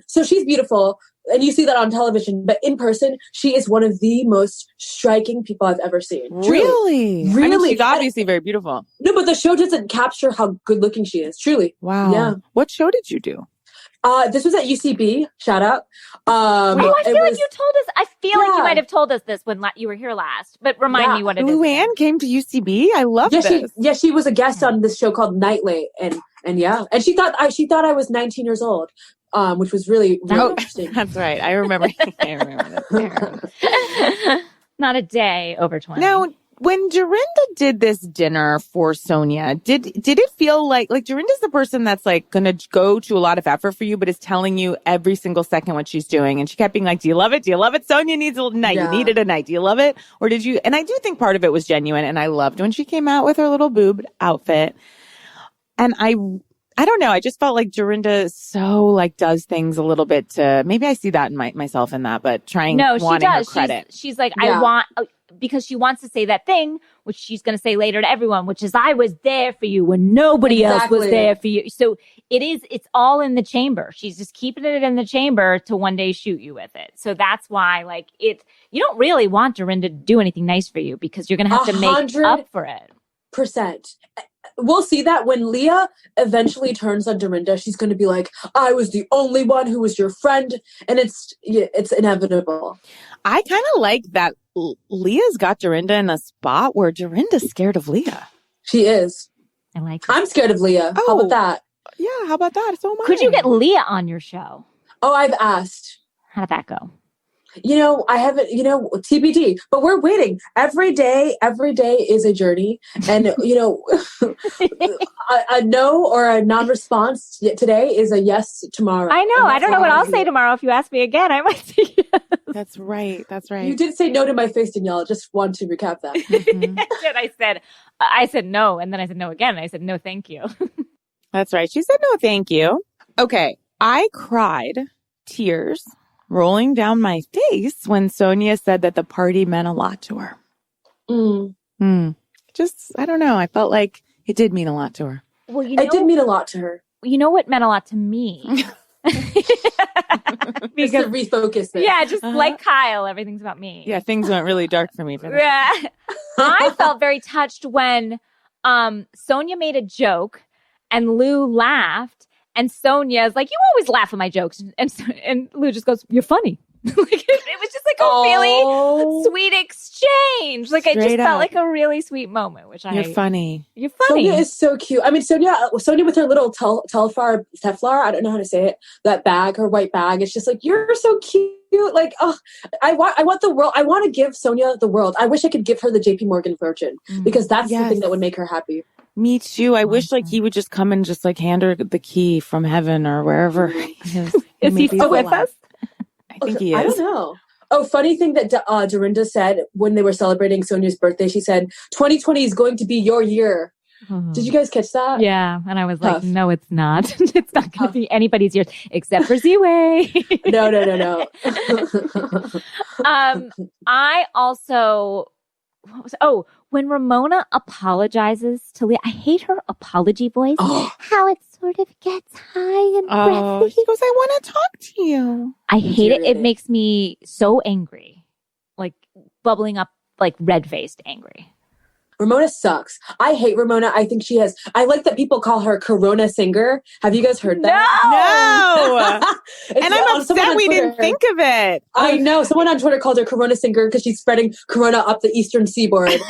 S3: so she's beautiful. And you see that on television, but in person, she is one of the most striking people I've ever seen.
S1: Really?
S3: Really?
S1: I mean, she's obviously very beautiful.
S3: No, but the show doesn't capture how good looking she is. Truly.
S1: Wow. Yeah. What show did you do?
S3: This was at UCB. Shout out.
S2: I feel like you told us. I feel like you might have told us this when you were here last. But remind me what it is.
S1: Luann came to UCB. I love this.
S3: She was a guest on this show called Nightly, and she thought I was 19 years old. Which was really interesting.
S1: That's right. I remember that.
S2: Not a day over 20.
S1: Now, when Dorinda did this dinner for Sonia, did it feel like Dorinda's the person that's like going to go to a lot of effort for you, but is telling you every single second what she's doing? And she kept being like, do you love it? Do you love it? Sonia needs a night. Yeah. You needed a night. Do you love it? Or did you? And I do think part of it was genuine. And I loved when she came out with her little boob outfit. And I don't know. I just felt like Dorinda does things a little bit to, maybe I see that in myself in that, but wanting her credit.
S2: She's like, I want, because she wants to say that thing, which she's going to say later to everyone, which is, I was there for you when nobody else was there for you. So it's all in the chamber. She's just keeping it in the chamber to one day shoot you with it. So that's why, you don't really want Dorinda to do anything nice for you because you're going to have to make up for it.
S3: %. We'll see that when Leah eventually turns on Dorinda, she's going to be like, I was the only one who was your friend. And it's inevitable. I
S1: kind of like that Leah's got Dorinda in a spot where Dorinda's scared of Leah.
S3: She is.
S2: I like
S3: it. I'm scared of Leah. How about that?
S1: Yeah, how about that? So am I.
S2: Could you get Leah on your show?
S3: Oh, I've asked.
S2: How did that go?
S3: I haven't, TBD, but we're waiting. Every day is a journey. And, a no or a non-response today is a yes tomorrow.
S2: I know. I don't know what I'll say tomorrow. If you ask me again, I might say yes.
S1: That's right.
S3: You did say no to my face, Danielle. Just want to recap that.
S2: Mm-hmm. I said no. And then I said no again. And I said, no, thank you.
S1: That's right. She said no, thank you. Okay. I cried tears rolling down my face when Sonia said that the party meant a lot to her. Just, I don't know. I felt like it did mean a lot to her.
S2: Well,
S3: it did mean a lot to her.
S2: You know what meant a lot to me?
S3: Because to refocus it.
S2: Yeah, just like Kyle, everything's about me.
S1: Yeah, things went really dark for me.
S2: Yeah. I felt very touched when Sonia made a joke and Lou laughed. And Sonia's like, you always laugh at my jokes. And Lou just goes, you're funny. It was just like a really sweet exchange. Like, I just felt like a really sweet moment,
S1: You're funny.
S2: You're funny.
S3: Sonia is so cute. I mean, Sonia with her little Teflar, I don't know how to say it, that bag, her white bag. It's just like, you're so cute. Like, oh, I want the world. I want to give Sonia the world. I wish I could give her the JP Morgan fortune because that's the thing that would make her happy.
S1: Me too. I wish like he would just come and just like hand her the key from heaven or wherever.
S2: Is he still with us?
S1: I think he is.
S3: I don't know. Oh, funny thing that Dorinda said when they were celebrating Sonia's birthday, she said, 2020 is going to be your year. Did you guys catch that?
S2: Yeah. And I was like, no, it's not. It's not going to be anybody's years except for Ziwe.
S3: No.
S2: I also... when Ramona apologizes to Leah, I hate her apology voice. How it sort of gets high and breathy.
S1: She goes, I want to talk to you.
S2: I hate it. It makes me so angry. Like bubbling up, like red-faced angry.
S3: Ramona sucks. I hate Ramona. I think I like that people call her Corona Singer. Have you guys heard
S1: that? No. And I'm upset we didn't think of it.
S3: I know. Someone on Twitter called her Corona Singer because she's spreading Corona up the eastern seaboard.
S1: She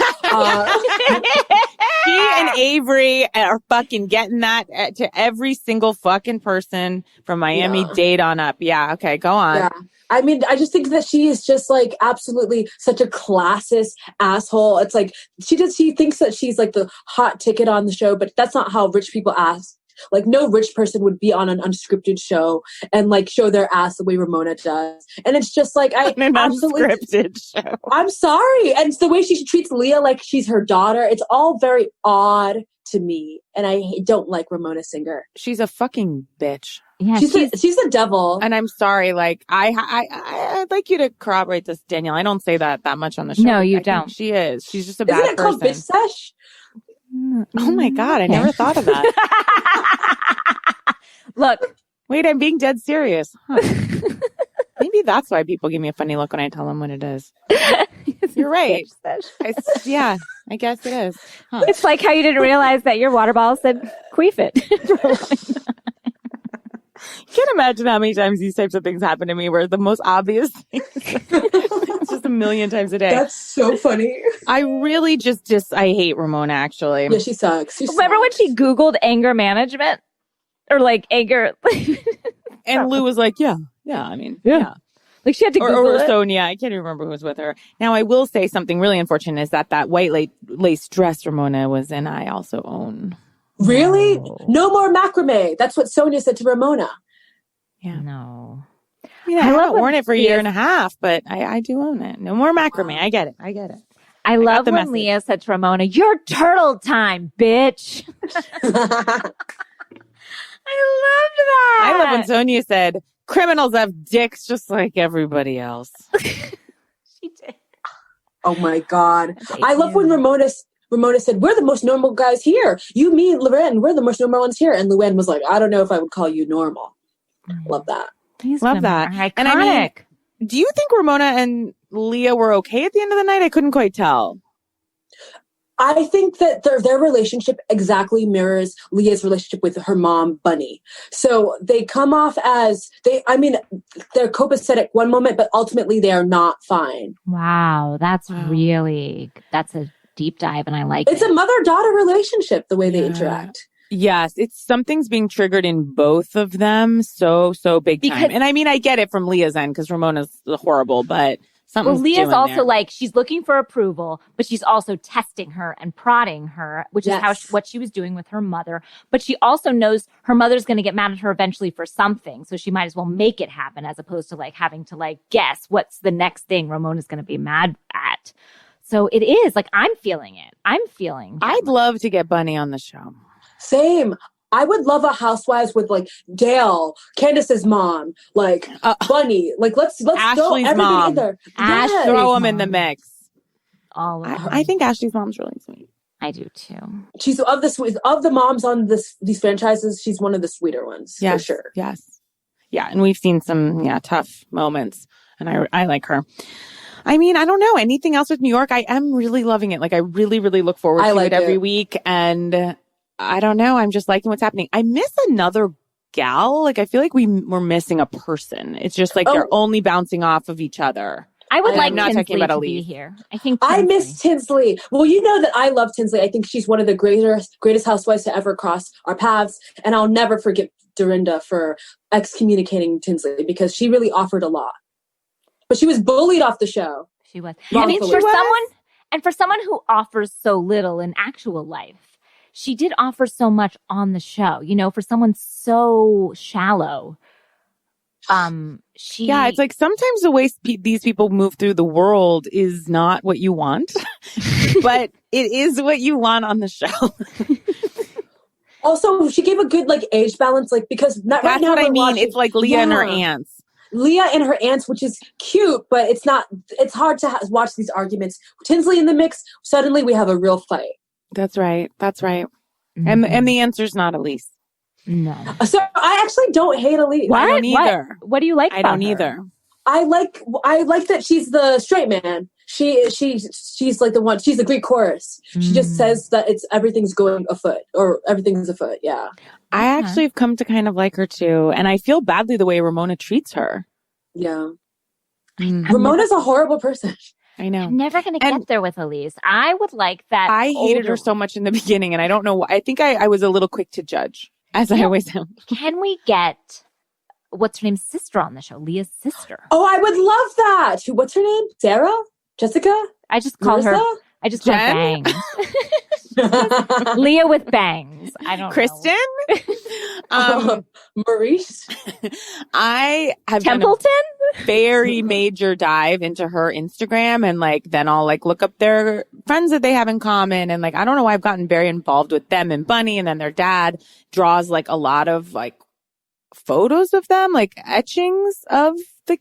S1: and Avery are fucking getting that to every single fucking person from Miami Dade on up. Yeah. Okay. Go on.
S3: Yeah. I mean, I just think that she is just like absolutely such a classist asshole. It's like she thinks that she's like the hot ticket on the show, but that's not how rich people act. Like no rich person would be on an unscripted show and like show their ass the way Ramona does. And it's just like
S1: an unscripted show.
S3: I'm sorry. And it's the way she treats Leah like she's her daughter. It's all very odd to me. And I don't like Ramona Singer.
S1: She's a fucking bitch.
S2: Yeah,
S3: she's a devil.
S1: And I'm sorry, like I'd like you to corroborate this, Danielle. I don't say that much on the show.
S2: No, you don't.
S1: She is. She's just a bad person.
S3: Isn't it called bitch sesh?
S1: Oh my God, I never thought of that.
S2: Look.
S1: Wait, I'm being dead serious. Huh. Maybe that's why people give me a funny look when I tell them what it is. You're right. I guess it is. Huh.
S2: It's like how you didn't realize that your water bottle said queef it.
S1: You can't imagine how many times these types of things happen to me where the most obvious things it's just a million times a day.
S3: That's so funny.
S1: I really I hate Ramona, actually.
S3: Yeah, she sucks.
S2: Remember when she Googled anger management? Or like anger?
S1: And Lou was like, yeah, I mean, yeah.
S2: Like she had to Google it.
S1: Or Sonia, I can't even remember who was with her. Now, I will say something really unfortunate is that white lace dress Ramona was in, I also own.
S3: Really? No more macrame. That's what Sonia said to Ramona.
S1: Yeah.
S2: No.
S1: I haven't worn it for a year and a half, but I do own it. No more macrame. I get it.
S2: I love when Leah said to Ramona, "You're turtle time, bitch." I loved that.
S1: I love when Sonia said, "Criminals have dicks just like everybody else."
S2: She did.
S3: Oh my God. I love when Ramona said, "We're the most normal guys here. You, me, and Loren, we're the most normal ones here." And Luann was like, "I don't know if I would call you normal." Love that.
S1: Love that.
S2: Iconic.
S1: And I mean, do you think Ramona and Leah were okay at the end of the night? I couldn't quite tell.
S3: I think that their relationship exactly mirrors Leah's relationship with her mom, Bunny. So they come off as they're copacetic one moment, but ultimately they are not fine.
S2: Wow. That's a deep dive and I like it.
S3: It's a mother-daughter relationship, the way they interact.
S1: Yes, something's being triggered in both of them so big time. And I mean, I get it from Leah's end because Ramona's horrible, but something's
S2: Leah's also
S1: there.
S2: like, she's looking for approval, but she's also testing her and prodding her, which is what she was doing with her mother. But she also knows her mother's going to get mad at her eventually for something. So she might as well make it happen as opposed to like having to like guess what's the next thing Ramona's going to be mad at. So it is like, I'm feeling it. I'd
S1: love to get Bunny on the show.
S3: Same. I would love a Housewives with like Dale, Candace's mom, like Bunny. Like let's throw everybody
S1: mom.
S3: in there.
S1: Yes. Throw them in the mix.
S2: All of
S1: I think Ashley's mom's really sweet.
S2: I do too.
S3: She's of the moms on these franchises. She's one of the sweeter ones for sure.
S1: Yes. Yeah, and we've seen some tough moments, and I like her. I mean, I don't know anything else with New York. I am really loving it. Like I really, really look forward to it every week, and I don't know. I'm just liking what's happening. I miss another gal. Like I feel like we're missing a person. It's just like they're only bouncing off of each other.
S2: I would like Tinsley to be here.
S3: I miss Tinsley. Well, you know that I love Tinsley. I think she's one of the greatest housewives to ever cross our paths. And I'll never forget Dorinda for excommunicating Tinsley because she really offered a lot. But she was bullied off the show.
S2: She was. I mean, for someone who offers so little in actual life, she did offer so much on the show. You know, for someone so shallow.
S1: It's like sometimes the way these people move through the world is not what you want, but it is what you want on the show.
S3: Also, she gave a good like age balance, like because
S1: that's
S3: right now
S1: what I mean. It's like Leah and her aunts.
S3: Leah and her aunts, which is cute, but it's not. It's hard to watch these arguments. Tinsley in the mix. Suddenly, we have a real fight.
S1: That's right. Mm-hmm. And the answer's not Elise.
S2: No.
S3: So I actually don't hate Elise.
S2: What?
S1: I don't either.
S2: What do you like?
S1: I don't either.
S3: I like that she's the straight man. She's like the one. She's the Greek chorus. She just says that everything's going afoot or everything's afoot. Yeah.
S1: I actually have come to kind of like her too, and I feel badly the way Ramona treats her.
S3: Yeah. Ramona's a horrible person.
S1: I know.
S2: I'm never going to get there with Elise. I would like that.
S1: I hated her so much in the beginning, and I don't know why. I think I was a little quick to judge, as I always am.
S2: Can we get what's her name's sister on the show? Leah's sister.
S3: Oh, I would love that. What's her name? Sarah? Jessica?
S2: I just call her Bangs. Leah with bangs. I don't
S1: Kristen?
S2: know.
S3: Maurice?
S1: I have
S2: Templeton?
S1: done a very major dive into her Instagram, and like then I'll like look up their friends that they have in common, and like I don't know why I've gotten very involved with them and Bunny, and then their dad draws like a lot of like photos of them, like etchings of the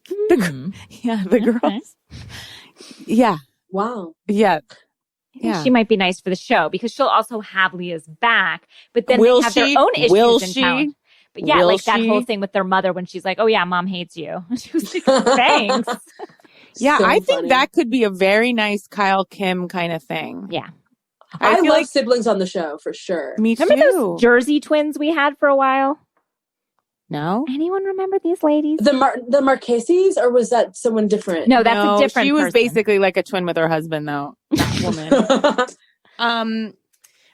S1: girls. Yeah.
S3: Wow.
S1: Yeah.
S2: She might be nice for the show because she'll also have Leah's back, but then they have their own issues in town. But yeah, like that whole thing with their mother when she's like, "Oh yeah, mom hates you." She was like, "Thanks."
S1: Yeah, so I think that could be a very nice Kyle Kim kind of thing.
S2: Yeah.
S3: I love siblings on the show for sure.
S1: Me too.
S2: Remember those Jersey twins we had for a while?
S1: No.
S2: Anyone remember these ladies?
S3: The Marcheses, or was that someone different?
S2: No, that's a different
S1: She was
S2: person.
S1: basically like a twin with her husband, though. That woman.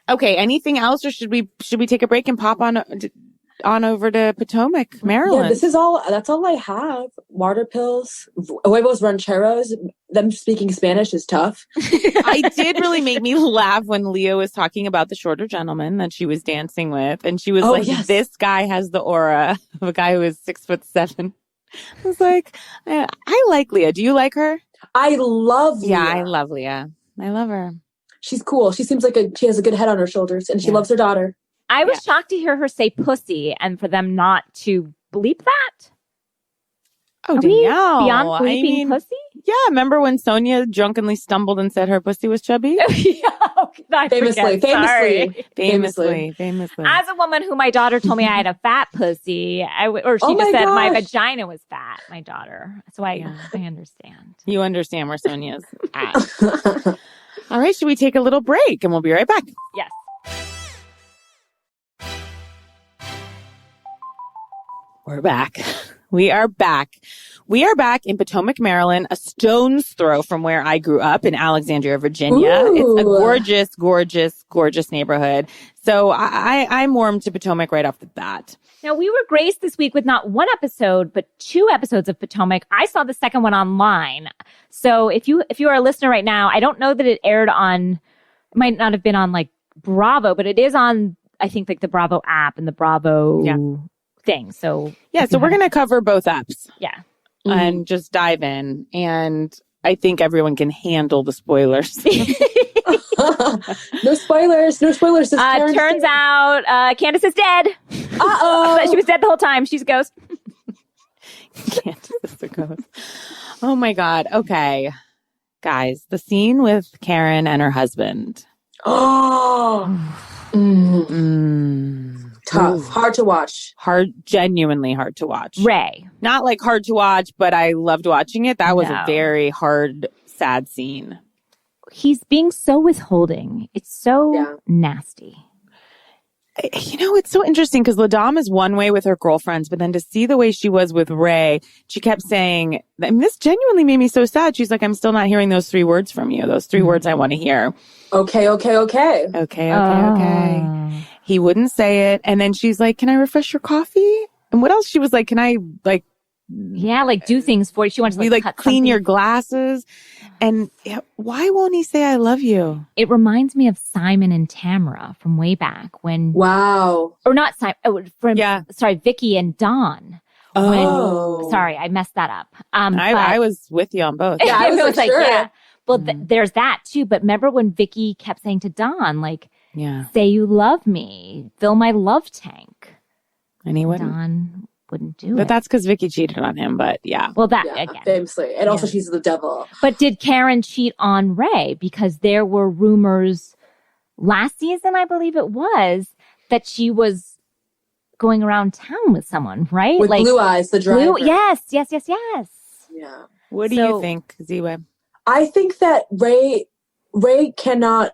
S1: Okay. Anything else, or should we take a break and pop on over to Potomac, Maryland?
S3: Yeah, that's all I have. Water pills, huevos rancheros. Them speaking Spanish is tough.
S1: I did really make me laugh when Leah was talking about the shorter gentleman that she was dancing with, and she was this guy has the aura of a guy who is 6'7". I was like, I like Leah. Do you like her?
S3: I love Leah.
S1: Yeah, I love Leah. I love her.
S3: She's cool. She seems like she has a good head on her shoulders, and she loves her daughter.
S2: I was shocked to hear her say pussy and for them not to bleep that.
S1: Oh, Danielle.
S2: Beyond bleeping pussy?
S1: Yeah, remember when Sonia drunkenly stumbled and said her pussy was chubby?
S3: Famously.
S2: As a woman who my daughter told me I had a fat pussy, she just said my vagina was fat, my daughter. So I understand.
S1: You understand where Sonia's at. All right, should we take a little break and we'll be right back?
S2: Yes.
S1: We're back. We are back. We are back in Potomac, Maryland, a stone's throw from where I grew up in Alexandria, Virginia.
S3: Ooh.
S1: It's a gorgeous, gorgeous, gorgeous neighborhood. So I'm warm to Potomac right off the bat.
S2: Now, we were graced this week with not one episode, but 2 episodes of Potomac. I saw the second one online. So if you are a listener right now, I don't know that it aired on, it might not have been on like Bravo, but it is on, I think, like the Bravo app and the Bravo thing. So
S1: so we're going to cover both apps.
S2: Yeah.
S1: And just dive in. And I think everyone can handle the spoilers.
S3: No spoilers. No spoilers.
S2: Turns out Candace is dead.
S3: Uh-oh.
S2: She was dead the whole time. She's a ghost.
S1: Candace is a ghost. Oh my God. Okay. Guys, the scene with Karen and her husband.
S3: Oh. Tough.
S1: Ooh.
S3: Hard to watch.
S1: Genuinely hard to watch.
S2: Ray.
S1: Not like hard to watch, but I loved watching it. That was a very hard, sad scene.
S2: He's being so withholding. It's so nasty.
S1: You know, it's so interesting because LaDame is one way with her girlfriends, but then to see the way she was with Ray, she kept saying, I mean, this genuinely made me so sad. She's like, I'm still not hearing those 3 words from you. Those 3 words I want to hear.
S3: Okay.
S1: He wouldn't say it. And then she's like, can I refresh your coffee? And what else? She was like, can I
S2: do things for you. She wants to
S1: cut clean something. Your glasses. And why won't he say I love you?
S2: It reminds me of Simon and Tamara from way back when.
S3: Wow.
S2: Or not Simon. Vicky and Dawn.
S3: Oh.
S2: Sorry, I messed that up.
S1: I was with you on both.
S3: Yeah, I was
S2: like,
S3: sure.
S2: yeah. Well, there's that too. But remember when Vicky kept saying to Dawn, like, say you love me, fill my love tank.
S1: And he wouldn't.
S2: Dawn wouldn't do it.
S1: But that's because Vicky cheated on him. But
S2: well, again,
S3: famously, and also she's the devil.
S2: But did Karen cheat on Ray? Because there were rumors last season, I believe it was, that she was going around town with someone, right?
S3: With Blue Eyes, the driver.
S2: Yes. Yeah.
S1: What do you think, Ziwe?
S3: I think that Ray cannot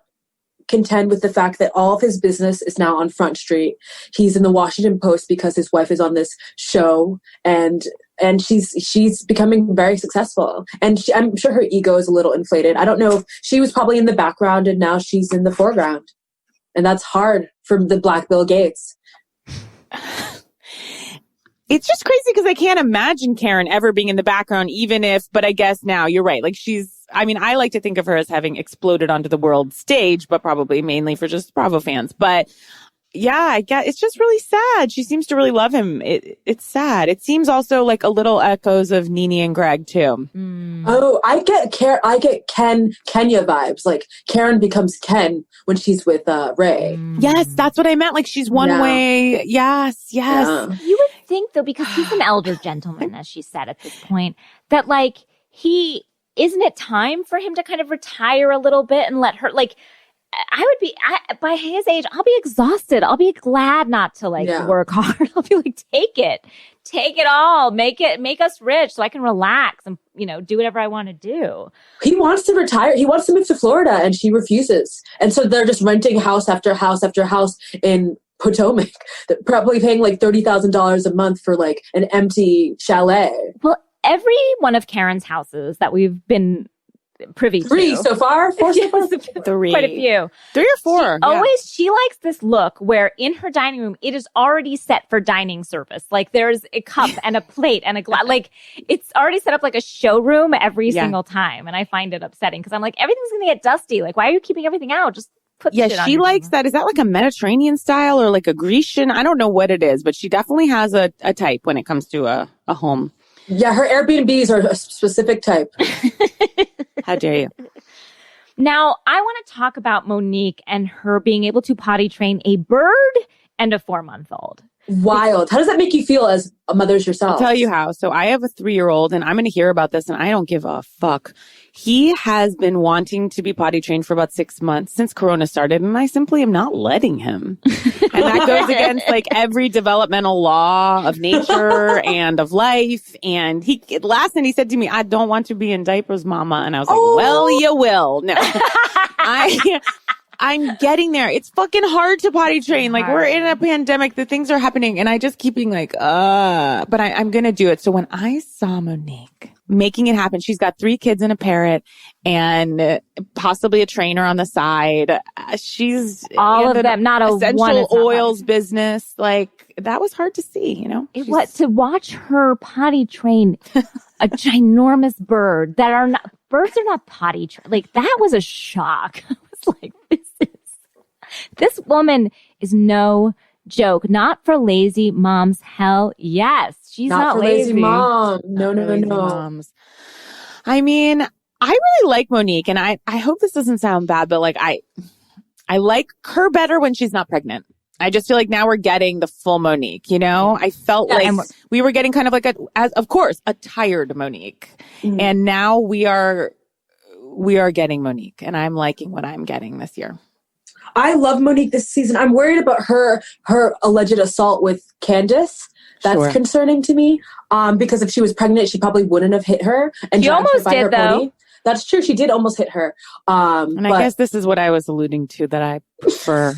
S3: contend with the fact that all of his business is now on Front Street. He's in the Washington Post because his wife is on this show, and she's becoming very successful. And I'm sure her ego is a little inflated. I don't know if she was probably in the background and now she's in the foreground, and that's hard for the Black Bill Gates.
S1: It's just crazy because I can't imagine Karen ever being in the background, but I guess now you're right. Like I like to think of her as having exploded onto the world stage, but probably mainly for just Bravo fans. But yeah, I get it's just really sad. She seems to really love him. It's sad. It seems also like a little echoes of Nene and Greg too.
S3: Oh, I get Kenya vibes. Like Karen becomes Ken when she's with Ray.
S1: Yes, that's what I meant. Like she's one way. Yes.
S3: Yeah.
S2: You would think though, because he's an elder gentleman, as she said at this point, that like isn't it time for him to kind of retire a little bit and let her like. By his age, I'll be exhausted. I'll be glad not to work hard. I'll be like, take it all, make us rich so I can relax and, do whatever I want to do.
S3: He wants to retire. He wants to move to Florida and she refuses. And so they're just renting house after house after house in Potomac. They're probably paying like $30,000 a month for like an empty chalet.
S2: Well, every one of Karen's houses that we've been privy to.
S3: 3 so far? 4 so far?
S2: 3. Quite a few.
S1: 3 or 4.
S2: She likes this look where in her dining room, it is already set for dining service. Like there's a cup and a plate and a glass. Like it's already set up like a showroom every single time. And I find it upsetting because I'm like, everything's going to get dusty. Like, why are you keeping everything out? Just put shit on.
S1: She likes that. Is that like a Mediterranean style or like a Grecian? I don't know what it is, but she definitely has a type when it comes to a home.
S3: Yeah, her Airbnbs are a specific type.
S1: How dare you?
S2: Now, I want to talk about Monique and her being able to potty train a bird and a 4-month-old.
S3: Wild. How does that make you feel as a mother yourself?
S1: I'll tell you how. So I have a 3-year-old and I'm going to hear about this and I don't give a fuck. He has been wanting to be potty trained for about 6 months since Corona started and I simply am not letting him. And that goes against like every developmental law of nature and of life. And last night he said to me, I don't want to be in diapers, mama. And I was like, well, you will. No, I'm getting there. It's fucking hard to potty train. Like we're in a pandemic. The things are happening. And I just keep being like, but I'm going to do it. So when I saw Monique making it happen, she's got 3 kids and a parrot and possibly a trainer on the side. She's
S2: all of them, not a
S1: essential oils business. Like that was hard to see, you know?
S2: It was to watch her potty train a ginormous bird birds are not potty trained. Like that was a shock. I was like, this woman is no joke. Not for lazy moms. Hell yes. She's not
S3: for
S2: lazy.
S3: Mom. No.
S1: Moms. I mean, I really like Monique, and I hope this doesn't sound bad, but like I like her better when she's not pregnant. I just feel like now we're getting the full Monique, you know? I felt like we were getting kind of like of course, a tired Monique. Mm-hmm. And now we are getting Monique, and I'm liking what I'm getting this year.
S3: I love Monique this season. I'm worried about her alleged assault with Candace. That's concerning to me. Because if she was pregnant, she probably wouldn't have hit her. And
S2: she almost did, though.
S3: Pony. That's true. She did almost hit her.
S1: And I guess this is what I was alluding to, that I prefer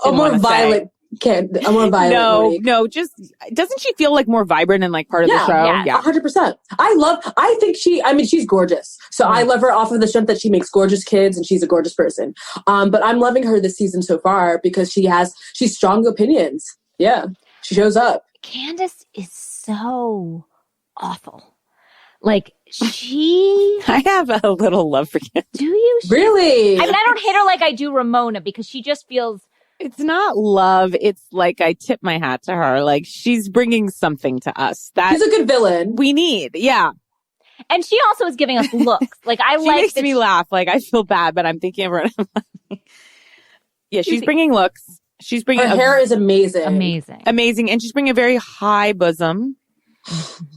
S3: a more violent.
S1: No. Just doesn't she feel like more vibrant and like part of the show?
S3: Yeah, 100%. I think she's gorgeous. So I love her off of the strength that she makes gorgeous kids and she's a gorgeous person. But I'm loving her this season so far because she's strong opinions. Yeah, she shows up.
S2: Candace is so awful. Like I
S1: have a little love for Candace.
S2: Do you?
S3: Really?
S2: I mean, I don't hate her like I do Ramona because she just feels.
S1: It's not love. It's like I tip my hat to her. Like she's bringing something to us.
S3: She's a good villain.
S1: We need. Yeah.
S2: And she also is giving us looks. Like
S1: she makes me laugh. Like I feel bad, but I'm thinking of her. Yeah, she's bringing looks. She's bringing
S3: her hair is amazing.
S2: Amazing.
S1: And she's bringing a very high bosom.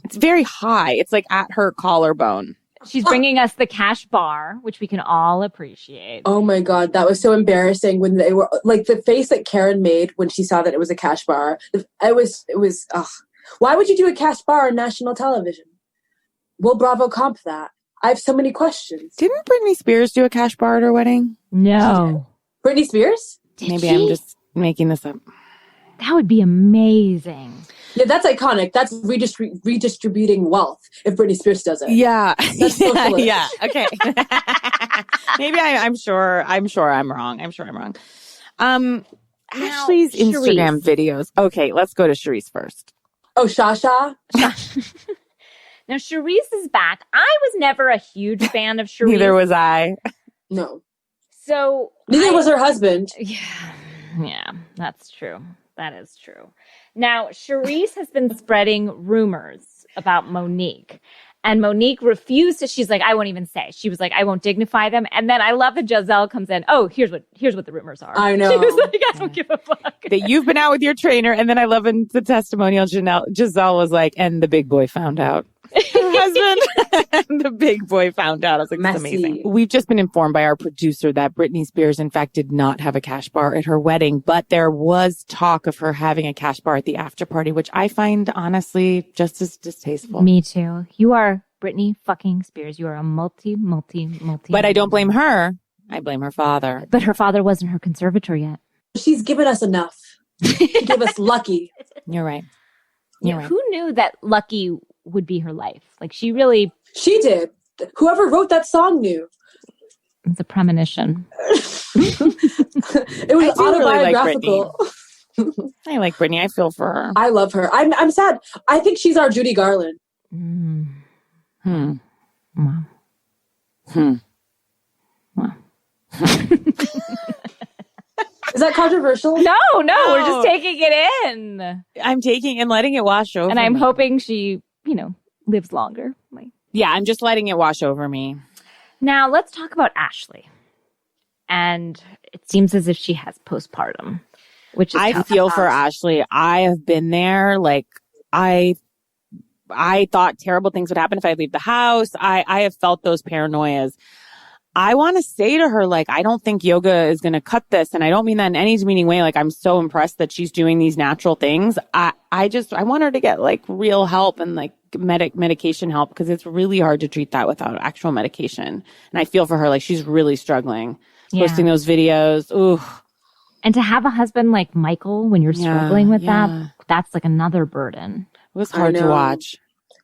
S1: It's very high. It's like at her collarbone.
S2: She's bringing us the cash bar, which we can all appreciate.
S3: Oh my God. That was so embarrassing when they were like the face that Karen made when she saw that it was a cash bar. It was, why would you do a cash bar on national television? Will Bravo comp that? I have so many questions.
S1: Didn't Britney Spears do a cash bar at her wedding?
S2: No.
S3: Britney Spears?
S1: Maybe I'm just making this up.
S2: That would be amazing.
S3: Yeah, that's iconic. That's redistributing wealth if Britney Spears does it.
S1: Yeah.
S3: That's
S1: yeah. Okay. Maybe I'm sure I'm wrong. Ashley's Instagram videos. Okay, let's go to Charisse first.
S3: Oh, Shasha?
S2: Now, Charisse is back. I was never a huge fan of Charisse.
S1: Neither was I.
S3: No.
S2: So
S3: neither was her husband.
S2: Yeah, that's true. That is true. Now, Charisse has been spreading rumors about Monique. And Monique refused to. She's like, I won't even say. She was like, I won't dignify them. And then I love that Giselle comes in. Oh, here's what the rumors are.
S3: I know.
S2: She was like, I don't give a fuck.
S1: That you've been out with your trainer. And then I love in the testimonial, Giselle was like, and the big boy found out. Her husband and the big boy found out. I was like, that's amazing. We've just been informed by our producer that Britney Spears, in fact, did not have a cash bar at her wedding, but there was talk of her having a cash bar at the after party, which I find honestly just as distasteful.
S2: Me too. You are Britney fucking Spears. You are a multi.
S1: But I don't blame her. I blame her father.
S2: But her father wasn't her conservator yet.
S3: She's given us enough. She gave us Lucky.
S1: You're right.
S2: Who knew that Lucky would be her life? Like she
S3: did. Whoever wrote that song knew.
S2: It's a premonition.
S3: It was autobiographical.
S1: I like Britney. I feel for her.
S3: I love her. I'm sad. I think she's our Judy Garland.
S2: Wow.
S3: Wow. Is that controversial?
S2: No, we're just taking it in.
S1: I'm taking and letting it wash over
S2: and I'm hoping she, lives longer.
S1: Yeah, I'm just letting it wash over me.
S2: Now, let's talk about Ashley. And it seems as if she has postpartum, which is
S1: I
S2: tough.
S1: feel for Ashley. I have been there. Like, I thought terrible things would happen if I leave the house. I have felt those paranoias. I want to say to her, like, I don't think yoga is going to cut this. And I don't mean that in any demeaning way. Like, I'm so impressed that she's doing these natural things. I want her to get like real help and like medication help because it's really hard to treat that without actual medication. And I feel for her, like she's really struggling. posting those videos. Ooh.
S2: And to have a husband like Michael when you're struggling with that, that's like another burden.
S1: It was hard to watch.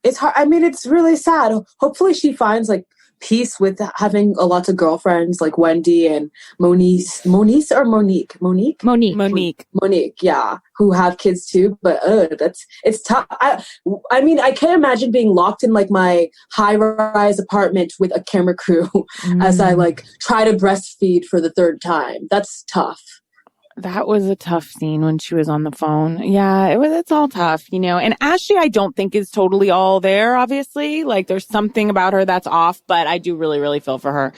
S3: It's hard. I mean, it's really sad. Hopefully she finds like peace with having a lot of girlfriends like Wendy and Monique, yeah, who have kids too. But it's tough. I mean, I can't imagine being locked in like my high-rise apartment with a camera crew as I like try to breastfeed for the third time. That's tough.
S1: That was a tough scene when she was on the phone. Yeah, it's all tough, you know. And Ashley, I don't think is totally all there, obviously. Like, there's something about her that's off, but I do really, really feel for her.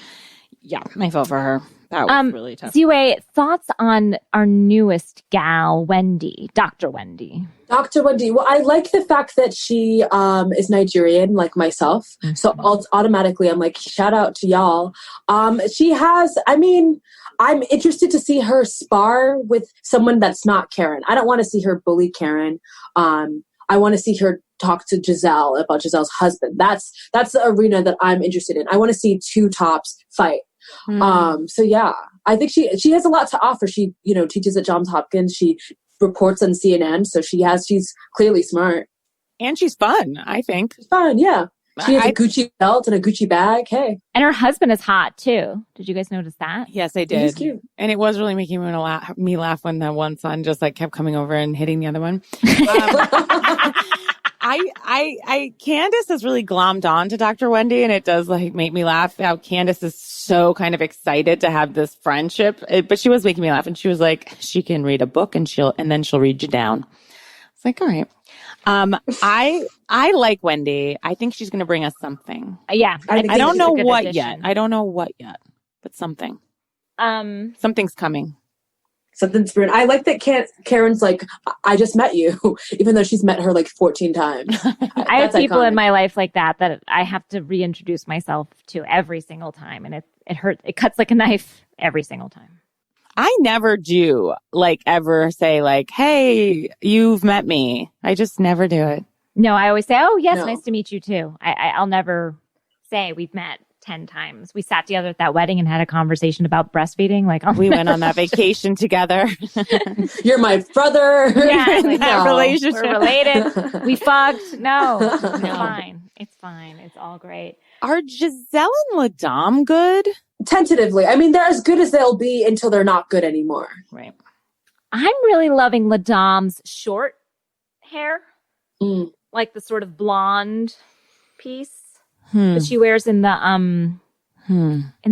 S1: Yeah, I feel for her. That was really tough.
S2: Ziwe, thoughts on our newest gal, Wendy, Dr. Wendy?
S3: Dr. Wendy. Well, I like the fact that she is Nigerian, like myself. Mm-hmm. So automatically, I'm like, shout out to y'all. She has, I mean, I'm interested to see her spar with someone that's not Karen. I don't want to see her bully Karen. I want to see her talk to Giselle about Giselle's husband. That's the arena that I'm interested in. I want to see two tops fight. So yeah, I think she has a lot to offer. She, you know, teaches at Johns Hopkins. She reports on CNN. So she's clearly smart.
S1: And she's fun, I think.
S3: She's fun, yeah. She has a Gucci belt and a Gucci bag. Hey.
S2: And her husband is hot, too. Did you guys notice that?
S1: Yes, I did.
S3: He's cute.
S1: And it was really making me laugh when the one son just like kept coming over and hitting the other one. Candace has really glommed on to Dr. Wendy, and it does like make me laugh how Candace is so kind of excited to have this friendship. But she was making me laugh, and she was like, she can read a book and then she'll read you down. It's like, all right. I like Wendy. I think she's going to bring us something.
S2: Yeah.
S1: I don't know what yet. I don't know what yet, but something. Something's coming.
S3: Something's brewing. I like that Karen's like, I just met you, even though she's met her like 14 times.
S2: I have people in my life like that I have to reintroduce myself to every single time. And it hurts. It cuts like a knife every single time.
S1: I never do like ever say like, hey, you've met me. I just never do it.
S2: No, I always say, oh, yes, nice to meet you too. I'll never say we've met 10 times. We sat together at that wedding and had a conversation about breastfeeding. Like,
S1: we went on that vacation together.
S3: You're my brother.
S2: Yeah, like,
S1: that relationship.
S2: We're related. We fucked. No, it's fine. It's fine. It's all great.
S1: Are Giselle and LaDame good?
S3: Tentatively. I mean, they're as good as they'll be until they're not good anymore.
S1: Right.
S2: I'm really loving LaDame's short hair. Like the sort of blonde piece that she wears in the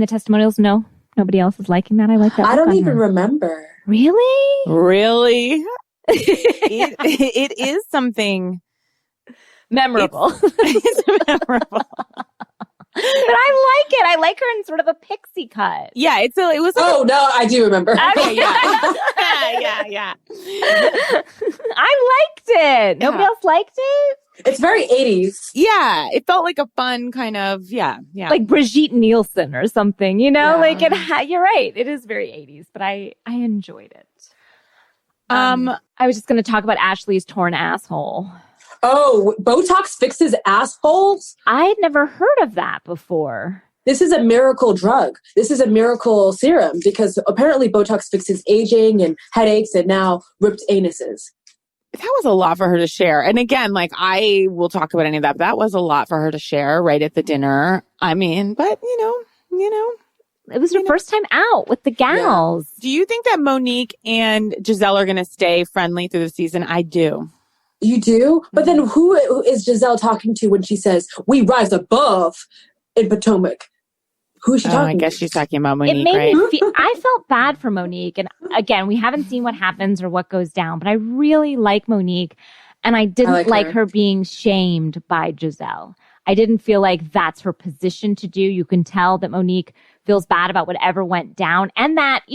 S2: testimonials. No, nobody else is liking that. I like that.
S3: I don't even remember.
S2: Really?
S1: It is something
S2: memorable.
S1: It's memorable.
S2: But I like it. I like her in sort of a pixie cut.
S1: Yeah, it was.
S3: Oh no, I do remember.
S1: Okay, yeah.
S2: I liked it. Nobody else liked it.
S3: It's very 80s.
S1: Yeah, it felt like a fun kind of
S2: like Brigitte Nielsen or something. You know, like you're right. It is very 80s, but I enjoyed it. I was just going to talk about Ashley's torn asshole.
S3: Oh, Botox fixes assholes?
S2: I had never heard of that before.
S3: This is a miracle drug. This is a miracle serum because apparently Botox fixes aging and headaches and now ripped anuses.
S1: That was a lot for her to share. And again, like I will talk about any of that, but that was a lot for her to share right at the dinner. I mean, but you know.
S2: It was her first time out with the gals.
S1: Yeah. Do you think that Monique and Giselle are going to stay friendly through the season? I do.
S3: You do? But then who is Giselle talking to when she says, we rise above in Potomac? Who is she talking to?
S1: I guess she's talking about Monique,
S2: it made
S1: right?
S2: me I felt bad for Monique. And again, we haven't seen what happens or what goes down, but I really like Monique. And I didn't like her being shamed by Giselle. I didn't feel like that's her position to do. You can tell that Monique feels bad about whatever went down and that,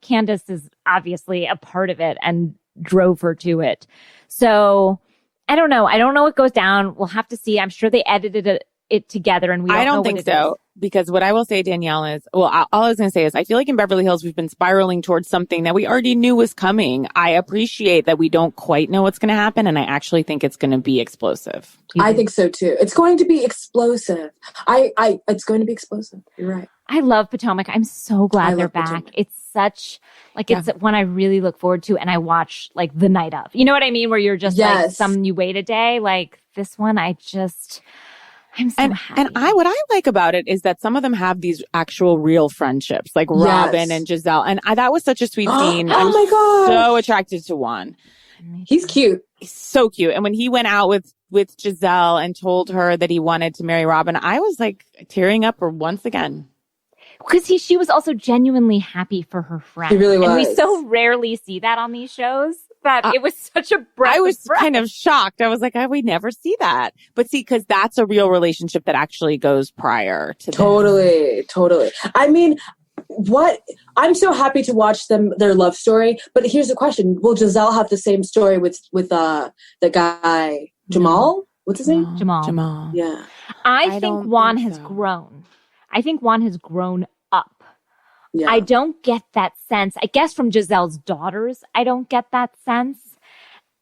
S2: Candace is obviously a part of it and drove her to it. So I don't know. I don't know what goes down. We'll have to see. I'm sure they edited it together and I don't think so.
S1: Because what I will say, Danielle, is, all I was going to say is I feel like in Beverly Hills, we've been spiraling towards something that we already knew was coming. I appreciate that we don't quite know what's going to happen. And I actually think it's going to be explosive.
S3: I think so too. It's going to be explosive. It's going to be explosive. You're right.
S2: I love Potomac. I'm so glad they're back.
S3: Potomac.
S2: It's such it's one I really look forward to, and I watch like the night of. You know what I mean? Where you're just like you wait a day. Like this one, I'm so happy.
S1: And what I like about it is that some of them have these actual real friendships, like Robin and Giselle. And that was such a sweet scene.
S3: Oh my God.
S1: So attracted to Juan.
S3: He's cute.
S1: He's so cute. And when he went out with Giselle and told her that he wanted to marry Robin, I was like tearing up once again.
S2: Because she was also genuinely happy for her friend.
S3: He really was.
S2: And we so rarely see that on these shows that it was such a breath.
S1: I was kind of shocked. I was like, we never see that. But see, because that's a real relationship that actually goes prior to
S3: Totally. I mean, I'm so happy to watch their love story. But here's the question. Will Giselle have the same story with the guy, Jamal? What's his name?
S2: Jamal.
S3: Yeah.
S2: I think Juan has grown. I think Juan has grown up. Yeah. I don't get that sense. I guess from Giselle's daughters, I don't get that sense.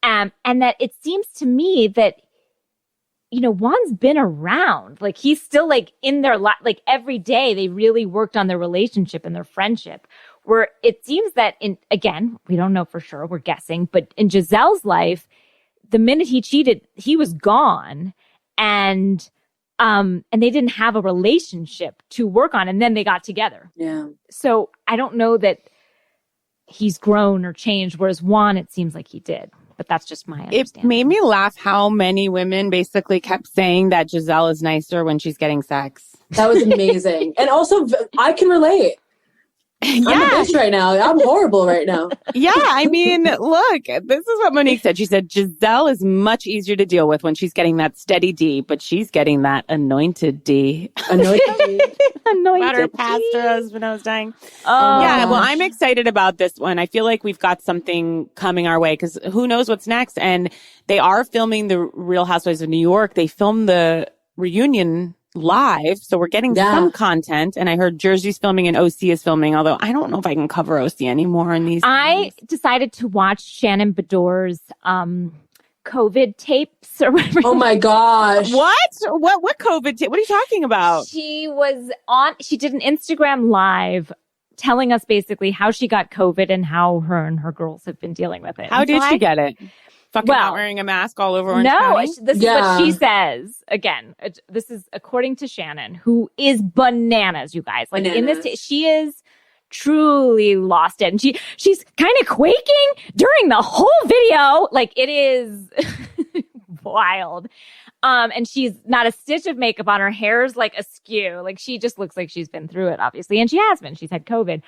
S2: And that it seems to me that, Juan's been around. Like he's still like in their life. Like every day they really worked on their relationship and their friendship. Where it seems that again, we don't know for sure. We're guessing. But in Giselle's life, the minute he cheated, he was gone. And they didn't have a relationship to work on, and then they got together.
S3: Yeah.
S2: So I don't know that he's grown or changed, whereas Juan, it seems like he did. But that's just my understanding.
S1: It made me laugh how many women basically kept saying that Giselle is nicer when she's getting sex.
S3: That was amazing. And also, I can relate. I'm a bitch right now. I'm horrible right now.
S1: Yeah, I mean, look, this is what Monique said. She said Giselle is much easier to deal with when she's getting that steady D, but she's getting that anointed D.
S3: Anointed D.
S1: About her pastor husband I was dying. Oh. Yeah, well, I'm excited about this one. I feel like we've got something coming our way because who knows what's next. And they are filming the Real Housewives of New York. They filmed the reunion live, so we're getting some content. And I heard Jersey's filming and OC is filming, although I don't know if I can cover OC anymore in these
S2: I decided to watch Shannon Bedore's COVID tapes or whatever.
S3: Oh my gosh.
S1: What COVID tape? What are you talking about?
S2: She did an Instagram live telling us basically how she got COVID and how her and her girls have been dealing with it.
S1: How did she get it? Not wearing a mask all over Orange County?
S2: This is what she says. Again, this is according to Shannon, who is bananas, you guys. Like in this, she is truly lost it. And she's kind of quaking during the whole video. Like it is wild. And she's not a stitch of makeup on. Her hair's like askew. Like she just looks like she's been through it, obviously. And she has been. She's had COVID.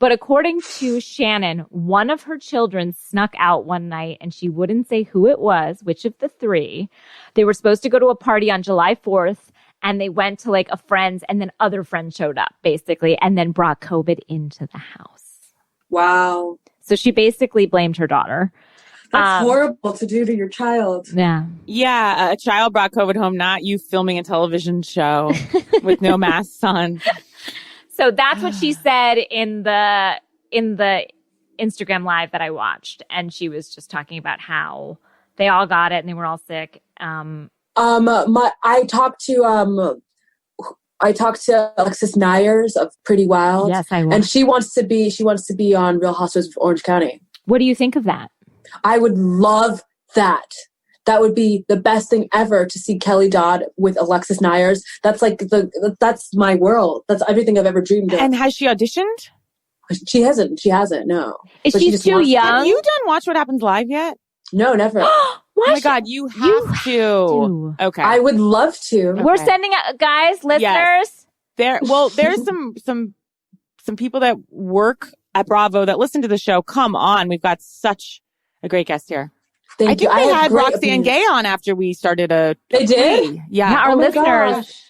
S2: But according to Shannon, one of her children snuck out one night and she wouldn't say who it was, which of the three. They were supposed to go to a party on July 4th and they went to like a friend's and then other friends showed up basically and then brought COVID into the house.
S3: Wow.
S2: So she basically blamed her daughter.
S3: That's horrible to do to your child.
S2: Yeah.
S1: Yeah. A child brought COVID home, not you filming a television show with no masks on.
S2: So that's what she said in the Instagram live that I watched, and she was just talking about how they all got it and they were all sick. I talked to Alexis Nyers of Pretty Wild. Yes, I will.
S3: And she wants to be on Real Housewives of Orange County.
S2: What do you think of that?
S3: I would love that. That would be the best thing ever to see Kelly Dodd with Alexis Nyers. That's like that's my world. That's everything I've ever dreamed of.
S1: And has she auditioned?
S3: She hasn't. No.
S2: Is she too young?
S1: Have you done Watch What Happens Live yet?
S3: No, never.
S1: Oh my God, you have to. Okay.
S3: I would love to.
S2: Okay. We're sending out, guys, listeners.
S1: Yes. There's some people that work at Bravo that listen to the show. Come on. We've got such a great guest here.
S3: Thank you.
S1: I think they had Roxanne Gay on after we started
S3: They did?
S1: Yeah.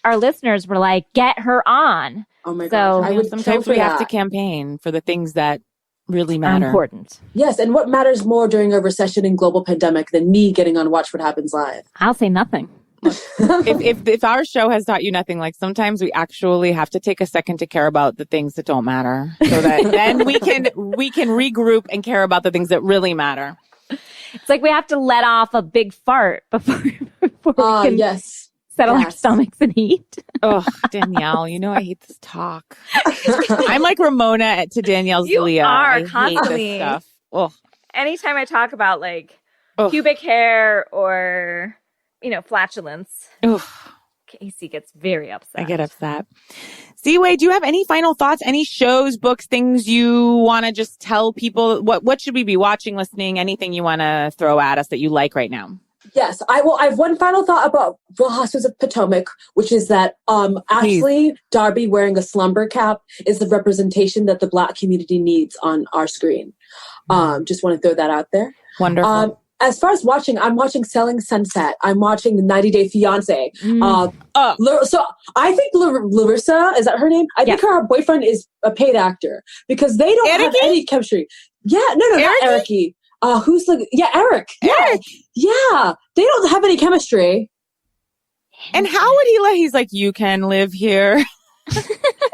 S2: Our listeners were like, get her on.
S3: Oh my gosh.
S1: Sometimes we have to campaign for the things that really matter.
S2: Important.
S3: Yes. And what matters more during a recession and global pandemic than me getting on Watch What Happens Live?
S2: I'll say nothing.
S1: if our show has taught you nothing, like sometimes we actually have to take a second to care about the things that don't matter so that then we can regroup and care about the things that really matter.
S2: It's like we have to let off a big fart before we can settle our stomachs and eat.
S1: Oh, Danielle, you know I hate this talk. I'm like Ramona to Danielle's
S2: You
S1: Leah.
S2: are
S1: I
S2: constantly.
S1: hate this stuff. Oh.
S2: Anytime I talk about like pubic hair or, flatulence, Casey gets very upset.
S1: I get upset. Ziwe, do you have any final thoughts? Any shows, books, things you want to just tell people? What should we be watching, listening? Anything you want to throw at us that you like right now?
S3: Yes, I have one final thought about Real Housewives of Potomac, which is that Ashley Darby wearing a slumber cap is the representation that the Black community needs on our screen. Just want to throw that out there.
S1: Wonderful.
S3: As far as watching, I'm watching Selling Sunset. I'm watching the 90 Day Fiancé. So I think Larissa, is that her name? I think her boyfriend is a paid actor because they don't have any chemistry. Yeah, no, not Eric-y. Who's like, Eric.
S1: Eric.
S3: Yeah. They don't have any chemistry.
S1: And how would he he's like, you can live here.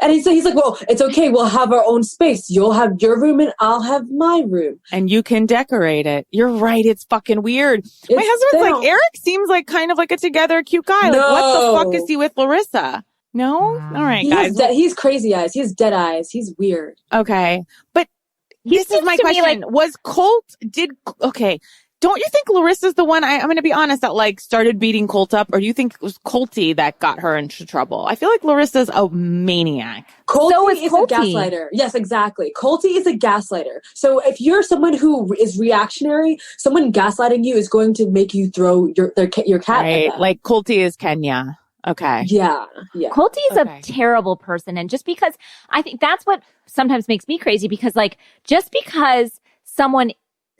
S3: And he's like, well, it's okay. We'll have our own space. You'll have your room and I'll have my room.
S1: And you can decorate it. You're right. It's fucking weird. My husband's like, Eric seems like kind of like a together cute guy.
S3: No.
S1: Like, what the fuck is he with Larissa? No?
S2: Wow.
S1: All right, guys.
S3: He's crazy eyes. He has dead eyes. He's weird.
S1: Okay. But this is my question. Was Colt, don't you think Larissa's the one, I'm going to be honest, that started beating Colt up? Or do you think it was Colty that got her into trouble? I feel like Larissa's a maniac.
S3: Colty is a gaslighter. Yes, exactly. Colty is a gaslighter. So if you're someone who is reactionary, someone gaslighting you is going to make you throw your cat at them.
S1: Like Colty is Kenya. Okay.
S3: Yeah.
S2: Colty is a terrible person. And just because I think that's what sometimes makes me crazy because just because someone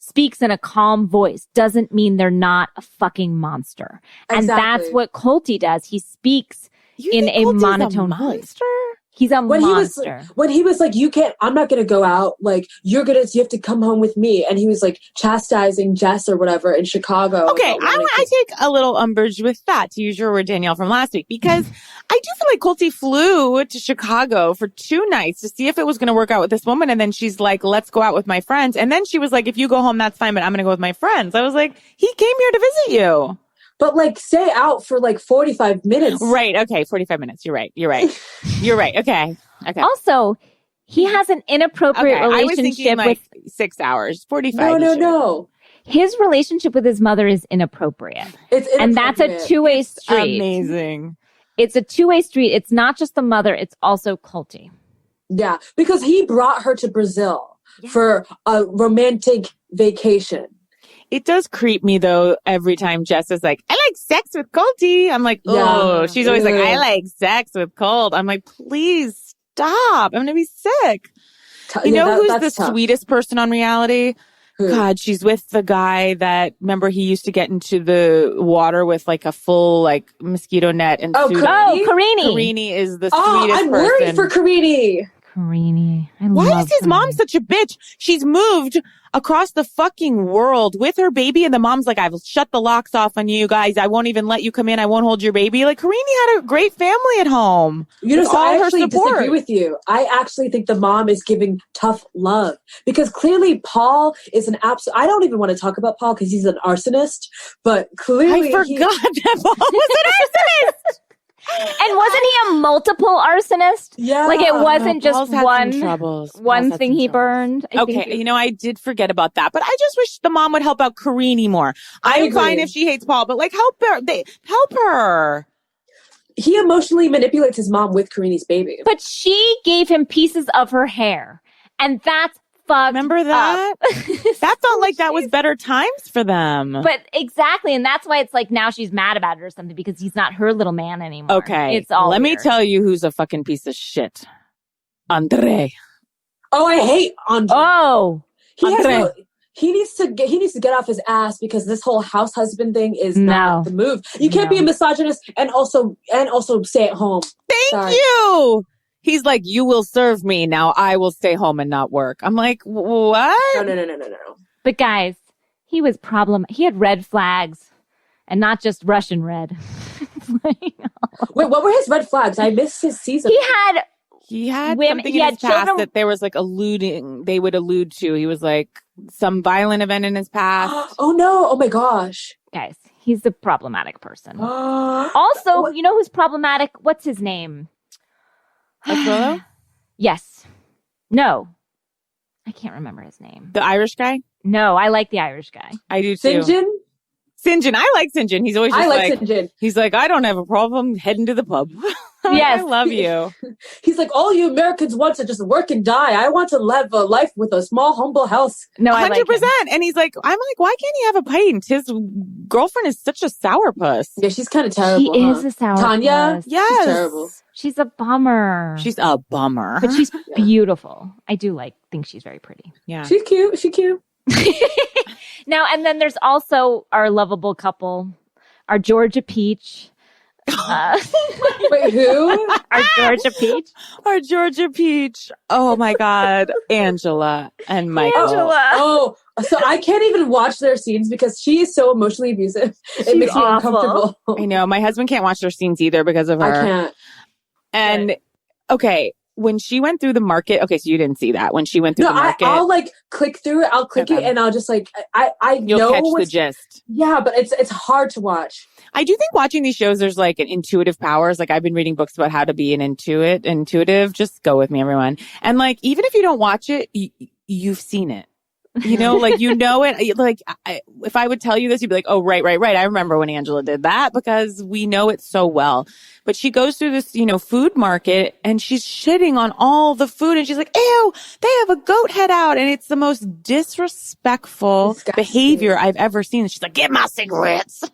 S2: speaks in a calm voice doesn't mean they're not a fucking monster. Exactly. And that's what Colty does. He speaks in a monotone voice. He's a monster.
S3: When he was like, I'm not going to go out. You have to come home with me. And he was chastising Jess or whatever in Chicago.
S1: Okay. I take a little umbrage with that, to use your word, Danielle, from last week, because I do feel like Colty flew to Chicago for 2 nights to see if it was going to work out with this woman. And then she's like, let's go out with my friends. And then she was like, if you go home, that's fine, but I'm going to go with my friends. I was like, he came here to visit you.
S3: But stay out for 45 minutes.
S1: Right. Okay. 45 minutes. You're right. Okay.
S2: Also, he has an inappropriate relationship
S1: I was thinking with 6 hours, 45.
S3: No.
S2: His relationship with his mother is inappropriate.
S3: It's inappropriate.
S2: And that's a two-way street.
S1: Amazing.
S2: It's a two-way street. It's not just the mother. It's also Colty.
S3: Yeah. Because he brought her to Brazil for a romantic vacation.
S1: It does creep me, though, every time Jess is like, I like sex with Colty. I'm like, oh, she's always like, I like sex with Colt. I'm like, please stop. I'm going to be sick. Who's the sweetest person on reality? Who? God, she's with the guy that, remember, he used to get into the water with a full mosquito net and suit.
S2: Karini.
S1: Karini is the sweetest person.
S3: I'm worried for Karini.
S1: Why is his mom such a bitch? She's moved across the fucking world with her baby, and the mom's like, I've shut the locks off on you guys. I won't even let you come in. I won't hold your baby. Karini had a great family at home.
S3: I actually disagree with you. I actually think the mom is giving tough love because clearly Paul is an absolute. I don't even want to talk about Paul because he's an arsonist, but clearly
S1: I forgot that Paul was an arsonist.
S2: And wasn't he a multiple arsonist?
S3: Yeah.
S2: It wasn't just one thing he burned.
S1: I did forget about that. But I just wish the mom would help out Karini more. I'm fine if she hates Paul, but help her. Help her.
S3: He emotionally manipulates his mom with Karini's baby.
S2: But she gave him pieces of her hair. And that's
S1: Remember that? That felt like that was better times for them.
S2: But exactly. And that's why it's now she's mad about it or something because he's not her little man anymore.
S1: Okay.
S2: It's all
S1: Let me tell you who's a fucking piece of shit. Andre.
S3: Oh, I hate Andre.
S2: Oh.
S3: He needs to get off his ass because this whole house husband thing is not the move. You can't be a misogynist and also stay at home.
S1: Thank you. He's like, you will serve me. Now I will stay home and not work. I'm like, what?
S3: No.
S2: But guys, he had red flags and not just Russian red.
S3: Wait, what were his red flags? I missed his season.
S1: He had women, something in his past that there was they would allude to. He was some violent event in his past.
S3: Oh no. Oh my gosh.
S2: Guys, He's a problematic person. Also, you know who's problematic? What's his name?
S1: Willow?
S2: Yes. No. I can't remember his name.
S1: The Irish guy?
S2: No, I like the Irish guy.
S1: I do too. St. John. I like St. John. He's always just
S3: St. John.
S1: He's like, I don't have a problem heading to the pub.
S2: Yes.
S1: I love you.
S3: He's like, all you Americans want to just work and die. I want to live a life with a small, humble house.
S2: No, 100%.
S1: And he's like, I'm like, why can't he have a pint? His girlfriend is such a sourpuss.
S3: Yeah, she's kind of terrible.
S2: She is a sourpuss.
S3: Tanya?
S1: Yes.
S3: She's terrible.
S2: She's a bummer.
S1: She's a bummer.
S2: But she's beautiful. I do think she's very pretty.
S1: Yeah.
S3: She's cute.
S2: Now, and then there's also our lovable couple, our Georgia Peach.
S3: Wait, who?
S2: Our Georgia Peach.
S1: Our Georgia Peach. Oh my God. Angela and Michael.
S3: Oh, so I can't even watch their scenes because she is so emotionally abusive. It makes me uncomfortable.
S1: I know. My husband can't watch their scenes either because of her.
S3: I can't.
S1: And okay, when she went through the market, okay, so you didn't see that when she went through the market.
S3: I'll click through it. I'll click it and I'll just You'll know
S1: catch the gist.
S3: Yeah, but it's hard to watch.
S1: I do think watching these shows, there's an intuitive powers. I've been reading books about how to be an intuitive. Just go with me, everyone. And even if you don't watch it, you've seen it. You know it. If I would tell you this, you'd be like, oh, right. I remember when Angela did that because we know it so well. But she goes through this, food market and she's shitting on all the food. And she's like, ew, they have a goat head out. And it's the most disrespectful behavior I've ever seen. And she's like, give my cigarettes.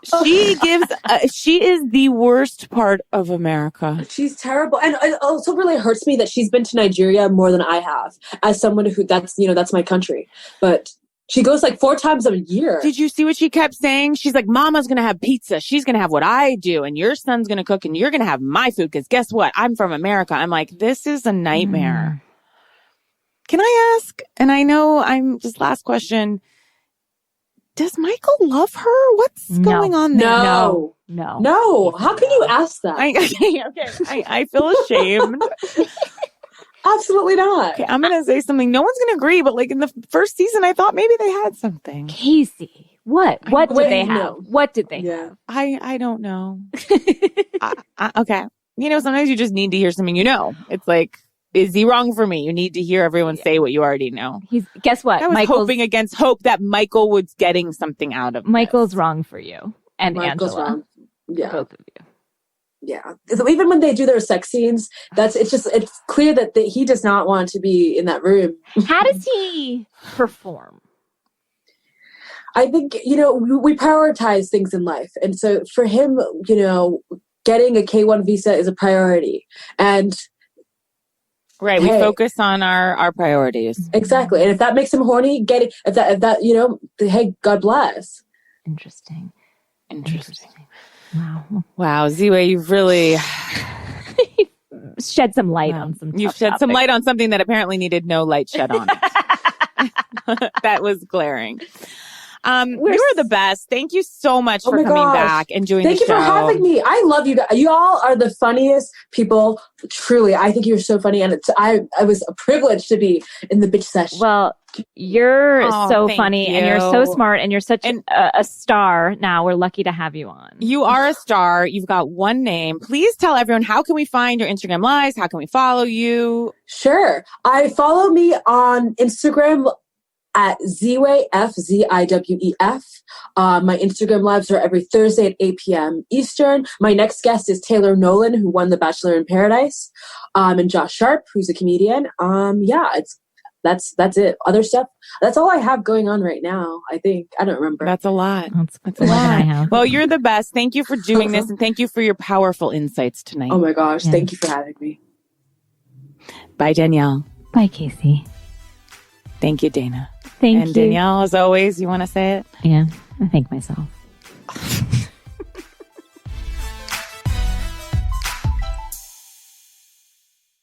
S1: She is the worst part of America.
S3: She's terrible. And it also really hurts me that she's been to Nigeria more than I have as someone who that's my country. But she goes 4 times a year.
S1: Did you see what she kept saying? She's like, Mama's going to have pizza. She's going to have what I do. And your son's going to cook and you're going to have my food. Because guess what? I'm from America. I'm like, this is a nightmare. Can I ask? And I know last question. Does Michael love her? What's going on there?
S3: No. How can you ask that?
S1: I feel ashamed.
S3: Absolutely not.
S1: Okay, I'm going to say something. No one's going to agree, but in the first season, I thought maybe they had something.
S2: Casey, what? What did they have? What did they have?
S1: I don't know. Okay. Sometimes you just need to hear something It's is he wrong for me? You need to hear everyone say what you already know.
S2: Guess what?
S1: I was hoping against hope that Michael was getting something out of
S2: Michael's wrong for you. And
S3: Michael's
S2: Angela.
S3: Wrong. Yeah.
S2: Both of you.
S3: Yeah. Even when they do their sex scenes, it's clear that he does not want to be in that room.
S2: How does he perform?
S3: I think, we prioritize things in life. And so for him, getting a K-1 visa is a priority. And
S1: right. We focus on our priorities.
S3: Exactly. And if that makes him horny, get it. If that, hey, God bless.
S2: Interesting.
S1: Wow. Ziwe, you've really
S2: shed some light on some
S1: You've shed some light on something that apparently needed no light shed on it. That was glaring. You're the best. Thank you so much for coming back and doing the show.
S3: Thank you for having me. I love you guys. You all are the funniest people. Truly, I think you're so funny, and I was a privilege to be in the bitch session.
S2: Well, you're so funny, and you're so smart, and you're such a star. Now we're lucky to have you on.
S1: You are a star. You've got one name. Please tell everyone, how can we find your Instagram lives? How can we follow you?
S3: Sure. Follow me on Instagram at Ziwe, F-Z-I-W-E-F. My Instagram lives are every Thursday at 8 p.m. Eastern. My next guest is Taylor Nolan, who won The Bachelor in Paradise, and Josh Sharp, who's a comedian. That's it. Other stuff, that's all I have going on right now, I think. I don't remember.
S1: That's a lot.
S2: That's a lot.
S1: Well, you're the best. Thank you for doing this, and thank you for your powerful insights tonight.
S3: Oh my gosh. Yeah. Thank you for having me.
S1: Bye, Danielle.
S2: Bye, Casey.
S1: Thank you, Dana.
S2: Thank you.
S1: And Danielle, as always, you want to say it?
S2: Yeah, I thank myself.